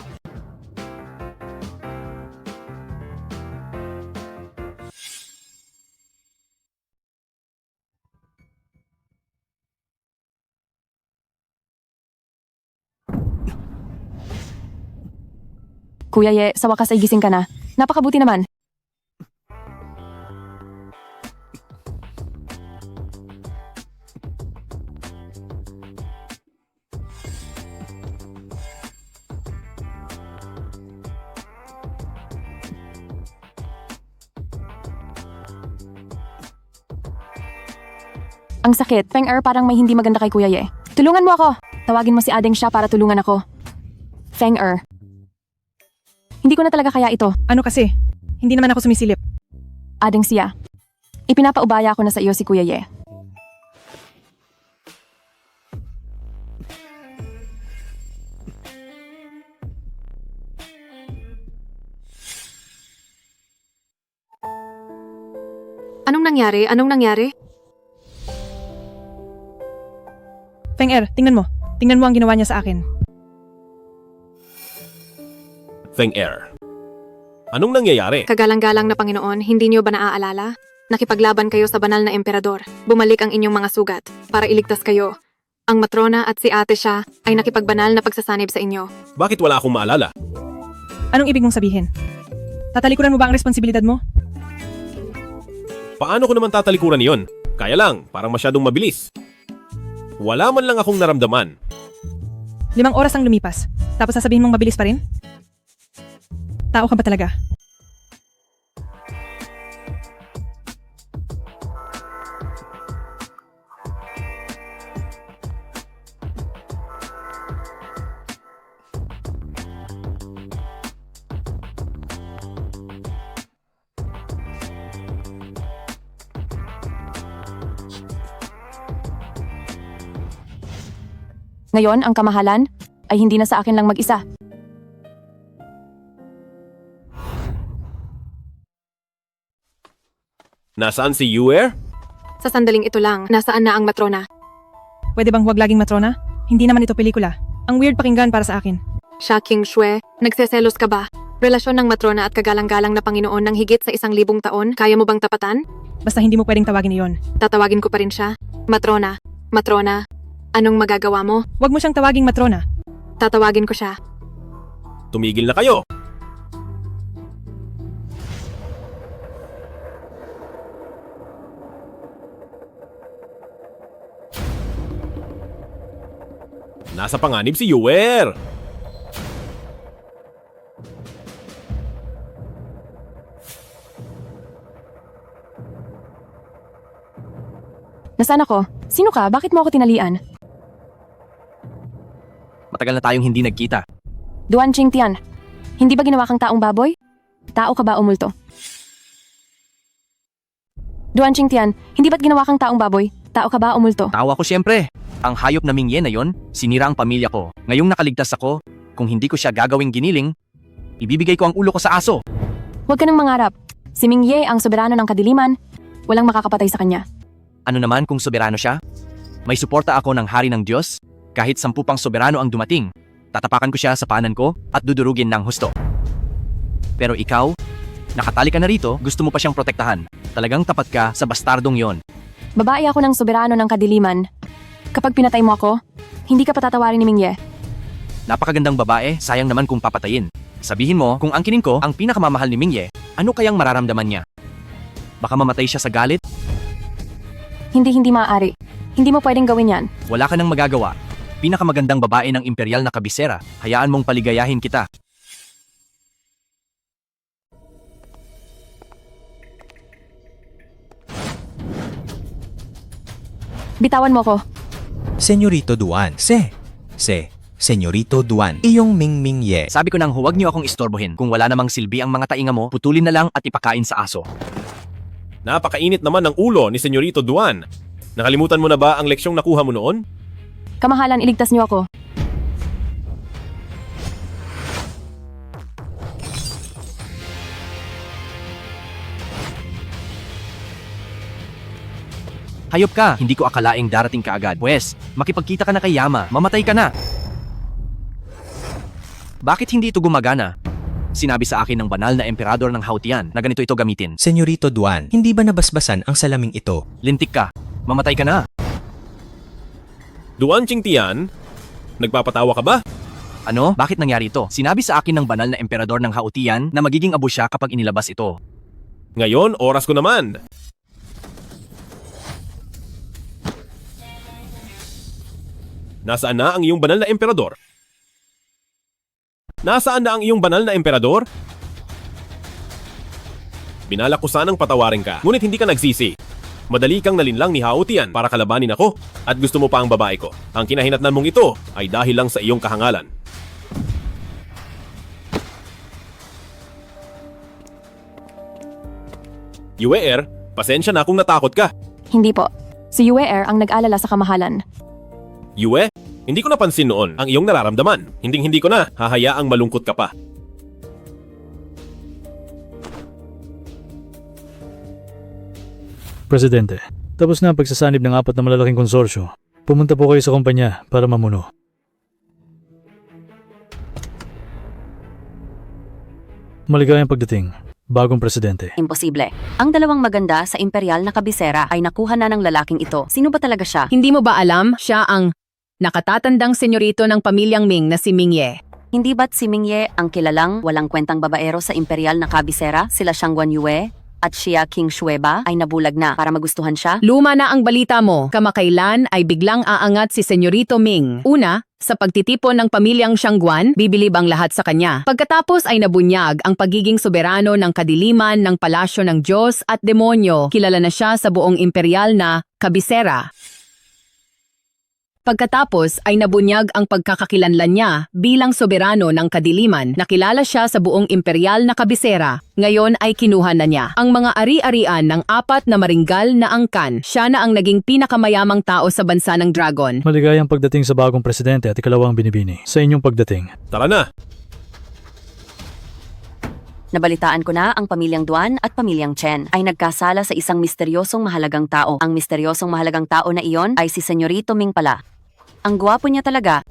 Kuya Ye, sa wakas ay gising ka na. Napakabuti naman. Ang sakit. Feng Er, parang may hindi maganda kay Kuya Ye. Tulungan mo ako. Tawagin mo si Adeng siya para tulungan ako. Feng Er. Hindi ko na talaga kaya ito. Ano kasi? Hindi naman ako sumisilip. Adeng siya. Ipinapaubaya ko na sa iyo si Kuya Ye. Anong nangyari? Anong nangyari? Feng Er, tingnan mo. Tingnan mo ang ginawa niya sa akin. Feng Er. Anong nangyayari? Kagalang-galang na Panginoon, hindi niyo ba naaalala? Nakipaglaban kayo sa banal na emperador. Bumalik ang inyong mga sugat para iligtas kayo. Ang matrona at si ate siya ay nakipagbanal na pagsasanib sa inyo. Bakit wala akong maalala? Anong ibig mong sabihin? Tatalikuran mo ba ang responsibilidad mo? Paano ko naman tatalikuran iyon? Kaya lang, parang masyadong mabilis. Wala man lang akong naramdaman. 5 oras ang lumipas. Tapos sasabihin mong mabilis pa rin? Tao ka ba talaga? Ngayon, ang kamahalan ay hindi na sa akin lang mag-isa. Nasaan si Yue? Sa sandaling ito lang, nasaan na ang matrona? Pwede bang huwag laging matrona? Hindi naman ito pelikula. Ang weird pakinggan para sa akin. Siya, King Shue, nagseselos ka ba? Relasyon ng matrona at kagalang-galang na Panginoon ng higit sa 1,000 taon, kaya mo bang tapatan? Basta hindi mo pwedeng tawagin iyon. Tatawagin ko pa rin siya. Matrona. Matrona. Anong magagawa mo? Huwag mo siyang tawaging matrona. Tatawagin ko siya. Tumigil na kayo. Nasa panganib si Yue. Nasaan ako? Sino ka? Bakit mo ako tinalian? Matagal na tayong hindi nagkita. Duan Qingtian, hindi ba ginawa kang taong baboy? Tao ka ba o multo? Duan Qingtian, hindi ba't ginawa kang taong baboy? Tao ka ba o multo? Tao ako siyempre. Ang hayop na Mingye na yon, sinira ang pamilya ko. Ngayong nakaligtas ako, kung hindi ko siya gagawing giniling, ibibigay ko ang ulo ko sa aso. Huwag ka nang mangarap. Si Mingye ang soberano ng kadiliman. Walang makakapatay sa kanya. Ano naman kung soberano siya? May suporta ako ng hari ng Diyos. Kahit 10 pang soberano ang dumating, tatapakan ko siya sa paanan ko at dudurugin ng husto. Pero ikaw, nakatali ka na rito, gusto mo pa siyang protektahan. Talagang tapat ka sa bastardong yon. Babae ako ng soberano ng kadiliman. Kapag pinatay mo ako, hindi ka patatawarin ni Mingye. Napakagandang babae, sayang naman kung papatayin. Sabihin mo, kung angkinin ko ang pinakamamahal ni Mingye, ano kayang mararamdaman niya? Baka mamatay siya sa galit? Hindi maaari. Hindi mo pwedeng gawin yan. Wala ka nang magagawa. Pinakamagandang babae ng imperial na kabisera, hayaan mong paligayahin kita. Bitawan mo ko. Senyorito Duan. Senyorito Duan. Iyong Mingye. Sabi ko nang huwag niyo akong istorbohin. Kung wala namang silbi ang mga tainga mo, putulin na lang at ipakain sa aso. Napakainit naman ng ulo ni Senyorito Duan. Nakalimutan mo na ba ang leksyong nakuha mo noon? Kamahalan, iligtas niyo ako. Hayop ka, hindi ko akalaing darating ka agad. Pwes, makipagkita ka na kay Yama, mamatay ka na. Bakit hindi ito gumagana? Sinabi sa akin ng banal na emperador ng Hautian na ganito ito gamitin. Senyorito Duan, hindi ba nabasbasan ang salaming ito? Lintik ka, mamatay ka na. Duan Qingtian, nagpapatawa ka ba? Ano? Bakit nangyari ito? Sinabi sa akin ng banal na emperador ng Hautian na magiging abo siya kapag inilabas ito. Ngayon, oras ko naman. Nasaan na ang iyong banal na emperador? Nasaan na ang iyong banal na emperador? Binalak ko sanang patawarin ka, ngunit hindi ka nagsisi. Madali kang nalinlang ni Hautian para kalabanin ako at gusto mo pa ang babae ko. Ang kinahinatnan mong ito ay dahil lang sa iyong kahangalan. Yue, pasensya na kung natakot ka. Hindi po. Si Yue ang nag-alala sa kamahalan. Yue, hindi ko napansin noon ang iyong nararamdaman. Hinding-hindi ko na hahayaang malungkot ka pa. Presidente, tapos na ang pagsasanib ng 4 na malalaking konsorsyo. Pumunta po kayo sa kumpanya para mamuno. Maligayang pagdating, bagong presidente. Imposible. Ang dalawang maganda sa imperial na kabisera ay nakuha na ng lalaking ito. Sino ba talaga siya? Hindi mo ba alam, siya ang nakatatandang senyorito ng pamilyang Ming na si Mingye? Hindi ba't si Mingye ang kilalang walang kwentang babaero sa imperial na kabisera? Sila Shang Guanyue at siya King Shueba ay nabulag na para magustuhan siya? Luma na ang balita mo. Kamakailan ay biglang aangat si senyorito Ming. Una, sa pagtitipon ng pamilyang Shangguan, bibilib ang lahat sa kanya. Pagkatapos ay nabunyag ang pagiging soberano ng kadiliman ng palasyo ng Diyos at demonyo. Kilala na siya sa buong imperial na kabisera. Pagkatapos ay nabunyag ang pagkakakilanlan niya bilang soberano ng kadiliman. Nakilala siya sa buong imperial na kabisera. Ngayon ay kinuha na niya ang mga ari-arian ng 4 na maringgal na angkan. Siya na ang naging pinakamayamang tao sa bansa ng Dragon. Maligayang pagdating sa bagong presidente at ikalawang binibini sa inyong pagdating. Tara na! Nabalitaan ko na ang pamilyang Duan at pamilyang Chen ay nagkasala sa isang misteryosong mahalagang tao. Ang misteryosong mahalagang tao na iyon ay si Senyorito Ming pala. Ang gwapo niya talaga.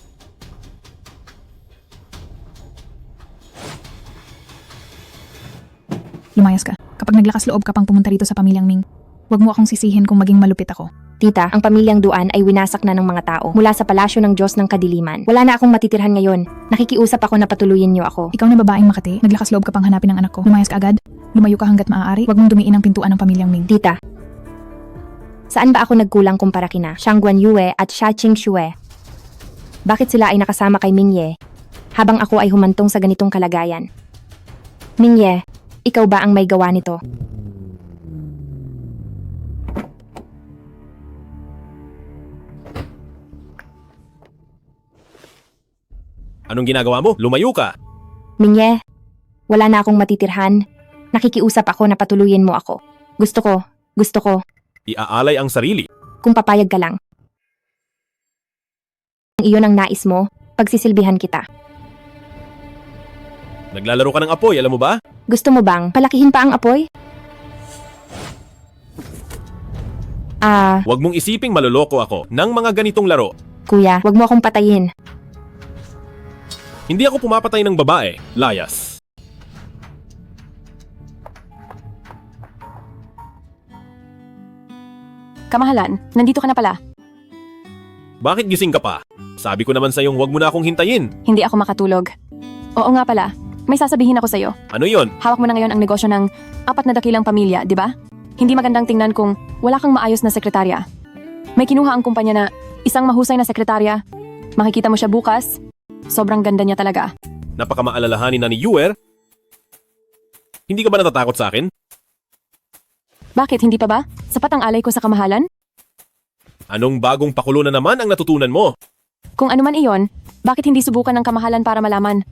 Lumayas ka. Kapag naglakas loob ka pang pumunta rito sa pamilyang Ming, huwag mo akong sisihin kung maging malupit ako. Tita, ang pamilyang Duan ay winasak na ng mga tao mula sa palasyo ng Diyos ng Kadiliman. Wala na akong matitirhan ngayon. Nakikiusap ako na patuluyin niyo ako. Ikaw na babaeng Makati, naglakas loob ka pang hanapin ang anak ko. Lumayas ka agad. Lumayo ka hanggat maaari. Huwag mong dumiin ang pintuan ng pamilyang Ming. Tita, saan ba ako nagkulang kumpara kina Shang Guanyue at Xia Qingxue? Bakit sila ay nakasama kay Mingye habang ako ay humantong sa ganitong kalagayan? Mingye, ikaw ba ang may gawa nito? Anong ginagawa mo? Lumayo ka! Mingye, wala na akong matitirhan. Nakikiusap ako na patuluyin mo ako. Gusto ko, Iaalay ang sarili. kung papayag ka lang. Kung iyon ang nais mo, pagsisilbihan kita. Naglalaro ka ng apoy, alam mo ba? Gusto mo bang palakihin pa ang apoy? Huwag mong isiping maloloko ako ng mga ganitong laro. Kuya, wag mo akong patayin. Hindi ako pumapatay ng babae, layas. Kamahalan, nandito ka na pala. Bakit gising ka pa? Sabi ko naman sa'yong huwag mo na akong hintayin. Hindi ako makatulog. Oo nga pala, may sasabihin ako sa'yo. Ano yon? Hawak mo na ngayon ang negosyo ng 4 na dakilang pamilya, di ba? Hindi magandang tingnan kung wala kang maayos na sekretarya. May kinuha ang kumpanya na isang mahusay na sekretarya. Makikita mo siya bukas. Sobrang ganda niya talaga. Napakamaalalahanin na ni Yuer. Hindi ka ba natatakot sa akin? Bakit, hindi pa ba? Sapat ang alay ko sa kamahalan? Anong bagong pakulo na naman ang natutunan mo? Kung ano man iyon, bakit hindi subukan ng kamahalan para malaman?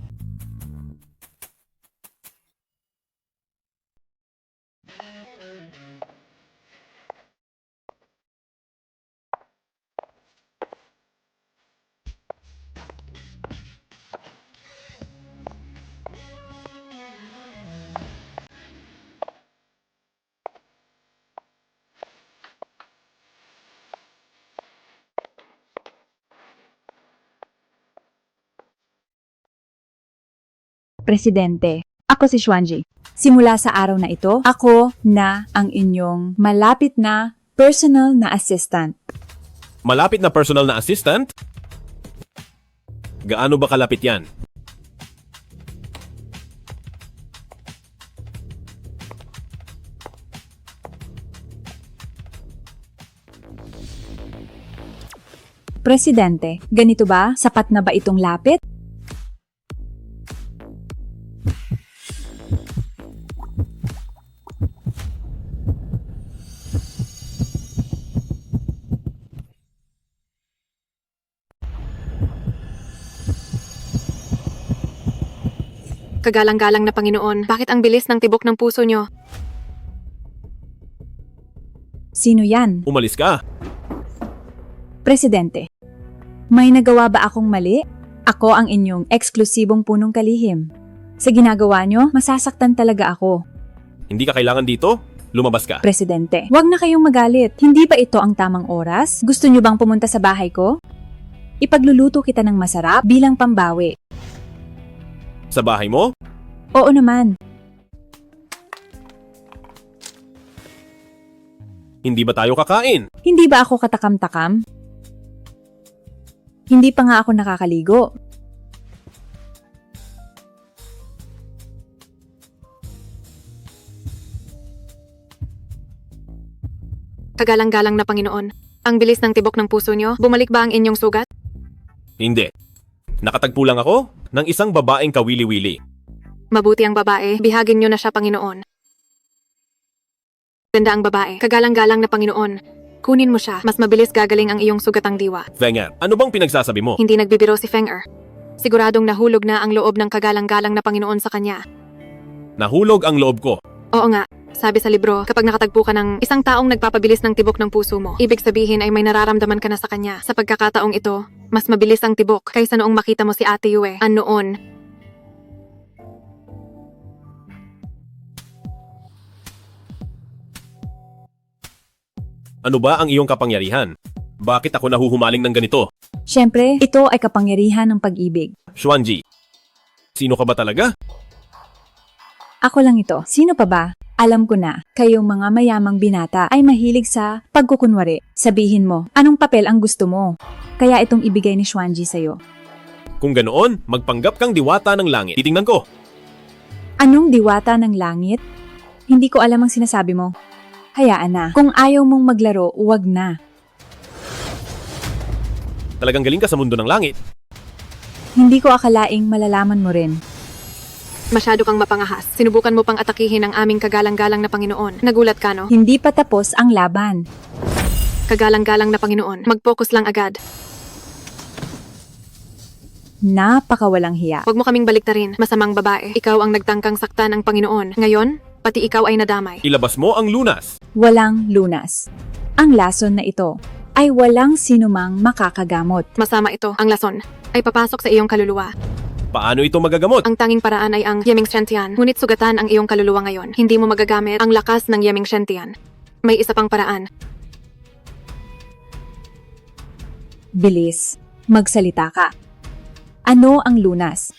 Presidente, ako si Xuanji. Simula sa araw na ito, ako na ang inyong malapit na personal na assistant. Malapit na personal na assistant? Gaano ba kalapit yan? Presidente, ganito ba? Sapat na ba itong lapit? Kagalang-galang na Panginoon, bakit ang bilis ng tibok ng puso nyo? Sino yan? Umalis ka. Presidente, may nagawa ba akong mali? Ako ang inyong eksklusibong punong kalihim. Sa ginagawa nyo, masasaktan talaga ako. Hindi ka kailangan dito? Lumabas ka. Presidente, wag na kayong magalit. Hindi ba ito ang tamang oras? Gusto nyo bang pumunta sa bahay ko? Ipagluluto kita ng masarap bilang pambawi. Sa bahay mo? Oo naman. Hindi ba tayo kakain? Hindi ba ako katakam-takam? Hindi pa nga ako nakakaligo. Kagalang-galang na Panginoon, ang bilis ng tibok ng puso nyo, bumalik ba ang inyong sugat? Hindi. Nakatagpo lang ako ng isang babaeng kawili-wili. Mabuti ang babae, bihagin nyo na siya, Panginoon. Ganda ang babae, kagalang-galang na Panginoon. Kunin mo siya, mas mabilis gagaling ang iyong sugatang diwa. Fenger, ano bang pinagsasabi mo? Hindi nagbibiro si Fenger. Siguradong nahulog na ang loob ng kagalang-galang na Panginoon sa kanya. Nahulog ang loob ko. Oo nga, sabi sa libro, kapag nakatagpo ka ng isang taong nagpapabilis ng tibok ng puso mo, ibig sabihin ay may nararamdaman ka na sa kanya. Sa pagkakataong ito, mas mabilis ang tibok kaysa noong makita mo si Ate Yue. Noon. Ano ba ang iyong kapangyarihan? Bakit ako nahuhumaling ng ganito? Siyempre, ito ay kapangyarihan ng pag-ibig. Xuanji, sino ka ba talaga? Ako lang ito. Sino pa ba? Alam ko na, kayong mga mayamang binata ay mahilig sa pagkukunwari. Sabihin mo, anong papel ang gusto mo? Kaya itong ibigay ni Xuanji sa'yo. Kung ganoon, magpanggap kang diwata ng langit. Titingnan ko. Anong diwata ng langit? Hindi ko alam ang sinasabi mo. Hayaan na. Kung ayaw mong maglaro, huwag na. Talagang galing ka sa mundo ng langit. Hindi ko akalaing malalaman mo rin. Masyado kang mapangahas. Sinubukan mo pang atakihin ang aming kagalang-galang na Panginoon. Nagulat ka, no? Hindi pa tapos ang laban. Kagalang-galang na Panginoon, mag-focus lang agad. Napakawalang hiya. Huwag mo kaming baliktarin, masamang babae. Ikaw ang nagtangkang saktan ang Panginoon. Ngayon, pati ikaw ay nadamay. Ilabas mo ang lunas. Walang lunas. Ang lason na ito ay walang sinumang makakagamot. Masama ito, ang lason, ay papasok sa iyong kaluluwa. Paano ito magagamot? Ang tanging paraan ay ang Yeming Shantian. Ngunit sugatan ang iyong kaluluwa ngayon. Hindi mo magagamit ang lakas ng Yeming Shantian. May isa pang paraan. Bilis, magsalita ka. Ano ang lunas?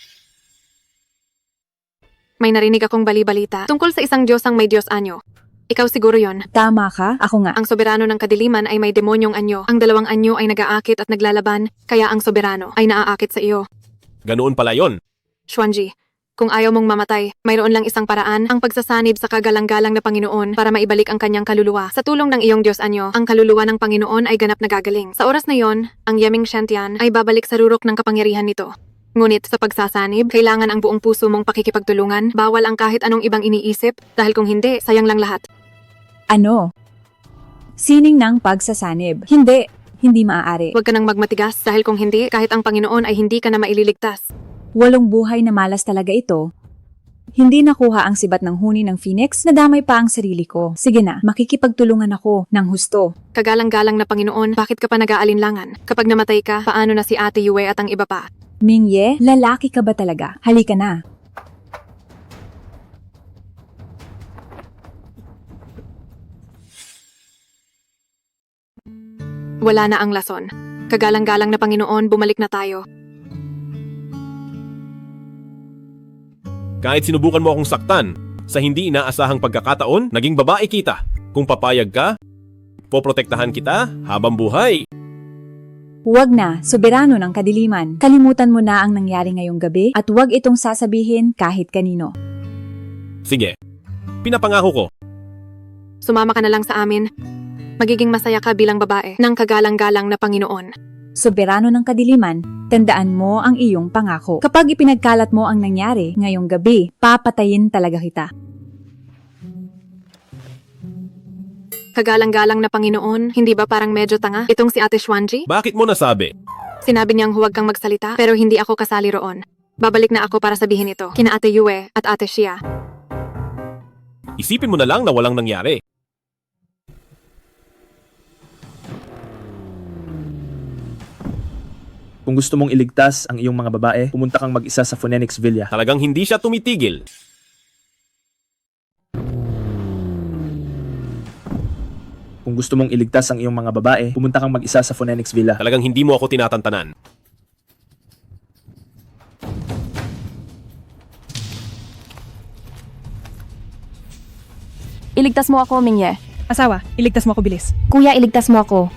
May narinig akong bali-balita tungkol sa isang Diyos ang may Diyos anyo. Ikaw siguro yon. Tama ka, ako nga. Ang soberano ng kadiliman ay may demonyong anyo. Ang dalawang anyo ay nag-aakit at naglalaban, kaya ang soberano ay naaakit sa iyo. Ganoon pala yon. Xuanji, kung ayaw mong mamatay, mayroon lang isang paraan, ang pagsasanib sa kagalang-galang na Panginoon para maibalik ang kanyang kaluluwa. Sa tulong ng iyong Diyos anyo, ang kaluluwa ng Panginoon ay ganap na gagaling. Sa oras na yon, ang Yeming Shantian ay babalik sa rurok ng kapangyarihan nito. Ngunit sa pagsasanib, kailangan ang buong puso mong pakikipagtulungan, bawal ang kahit anong ibang iniisip, dahil kung hindi, sayang lang lahat. Ano? Sining ng pagsasanib. Hindi maaari. Huwag ka nang magmatigas dahil kung hindi, kahit ang Panginoon ay hindi ka na maililigtas. Walong buhay na malas talaga ito. Hindi nakuha ang sibat ng huni ng Phoenix, nadamay pa ang sarili ko. Sige na, makikipagtulungan ako ng husto. Kagalang-galang na Panginoon, bakit ka pa nag-aalinlangan? Kapag namatay ka, paano na si Ate Yue at ang iba pa? Mingye, lalaki ka ba talaga? Halika na. Wala na ang lason. Kagalang-galang na Panginoon, bumalik na tayo. Kahit sinubukan mo akong saktan, sa hindi inaasahang pagkakataon, naging babae kita. Kung papayag ka, poprotektahan kita habang buhay. Huwag na, soberano ng kadiliman. Kalimutan mo na ang nangyari ngayong gabi at huwag itong sasabihin kahit kanino. Sige, pinapangako ko. Sumama ka na lang sa amin. Magiging masaya ka bilang babae ng kagalang-galang na Panginoon. Soberano ng kadiliman, tandaan mo ang iyong pangako. Kapag ipinagkalat mo ang nangyari ngayong gabi, papatayin talaga kita. Kagalang-galang na Panginoon, hindi ba parang medyo tanga itong si Ate Xuanji? Bakit mo nasabi? Sinabi niyang huwag kang magsalita pero hindi ako kasali roon. Babalik na ako para sabihin ito kina Ate Yue at Ate Xia. Isipin mo na lang na walang nangyari. Kung gusto mong iligtas ang iyong mga babae, pumunta kang mag-isa sa Phoenix Villa. Talagang hindi siya tumitigil. Kung gusto mong iligtas ang iyong mga babae, pumunta kang mag-isa sa Phoenix Villa. Talagang hindi mo ako tinatantanan. Iligtas mo ako, Mingye. Asawa, iligtas mo ako bilis. Kuya, iligtas mo ako.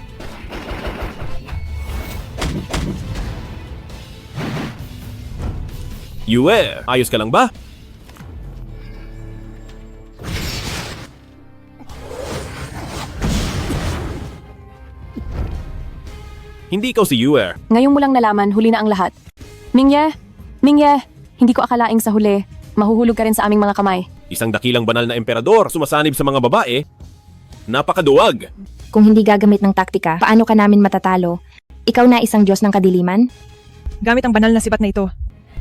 Yue, ayos ka lang ba? Hindi ikaw si Yue. Ngayon mo lang nalaman, huli na ang lahat. Mingye! Mingye! Hindi ko akalaing sa huli. Mahuhulog ka rin sa aming mga kamay. Isang dakilang banal na emperador, sumasanib sa mga babae. Napakaduwag. Kung hindi gagamit ng taktika, paano ka namin matatalo? Ikaw na isang Diyos ng kadiliman? Gamit ang banal na sibat na ito,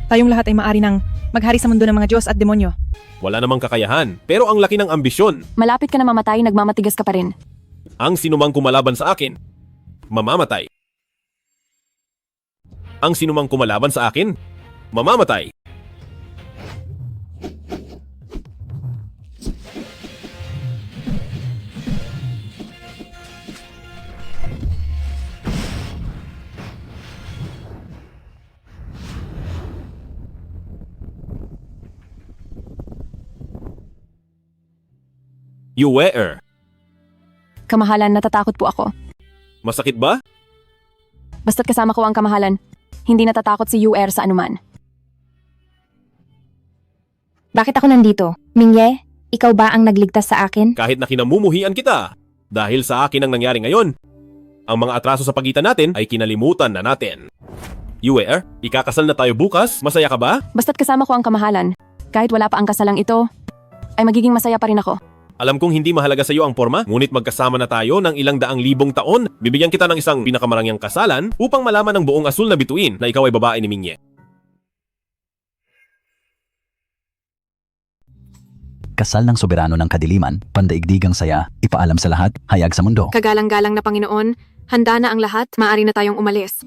tayong lahat ay maaari ng maghari sa mundo ng mga Diyos at demonyo. Wala namang kakayahan, pero ang laki ng ambisyon. Malapit ka na mamatay, nagmamatigas ka pa rin. Ang sinumang kumalaban sa akin, mamamatay. Ang sinumang kumalaban sa akin, mamamatay. Yue. Kamahalan, natatakot po ako. Masakit ba? Basta't kasama ko ang kamahalan, hindi natatakot si UR sa anuman. Bakit ako nandito? Mingye, ikaw ba ang nagligtas sa akin? Kahit na kinamumuhian kita, dahil sa akin ang nangyari ngayon, ang mga atraso sa pagitan natin ay kinalimutan na natin. Yue, ikakasal na tayo bukas, masaya ka ba? Basta't kasama ko ang kamahalan, kahit wala pa ang kasalang ito, ay magiging masaya pa rin ako. Alam kong hindi mahalaga sa iyo ang forma, ngunit magkasama na tayo ng ilang daang libong taon. Bibigyan kita ng isang pinakamarangyang kasalan upang malaman ng buong asul na bituin na ikaw ay babae ni Mingye. kasal ng soberano ng kadiliman, pandaigdigang saya, ipaalam sa lahat, hayag sa mundo. Kagalang-galang na Panginoon, handa na ang lahat, maaari na tayong umalis.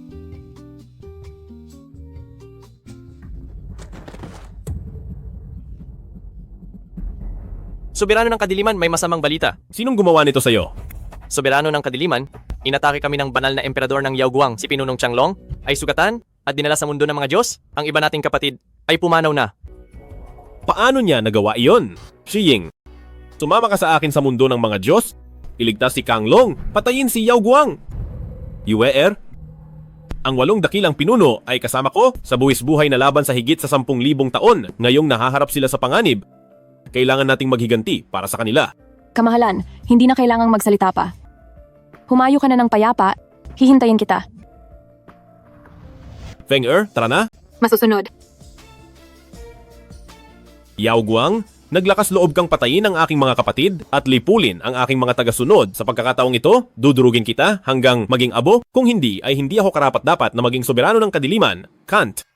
Soberano ng kadiliman, may masamang balita. Sinong gumawa nito sa'yo? Soberano ng kadiliman, inatake kami ng banal na emperador ng Yaoguang, si Pinunong Changlong, ay sugatan at dinala sa mundo ng mga Diyos. Ang iba nating kapatid ay pumanaw na. Paano niya nagawa iyon? Shi Ying, sumama ka sa akin sa mundo ng mga Diyos. Iligtas si Kang Long, patayin si Yao Guang. Yue ang 8 dakilang pinuno ay kasama ko sa buwis buhay na laban sa higit sa 10,000 taon. Ngayong nahaharap sila sa panganib, kailangan nating maghiganti para sa kanila. Kamahalan, hindi na kailangang magsalita pa. Humayo ka na ng payapa, hihintayin kita. Feng tara na. Masusunod. Yao Guang, naglakas loob kang patayin ang aking mga kapatid at lipulin ang aking mga tagasunod. Sa pagkakataong ito, dudurugin kita hanggang maging abo. Kung hindi, ay hindi ako karapat-dapat na maging soberano ng kadiliman. Kant.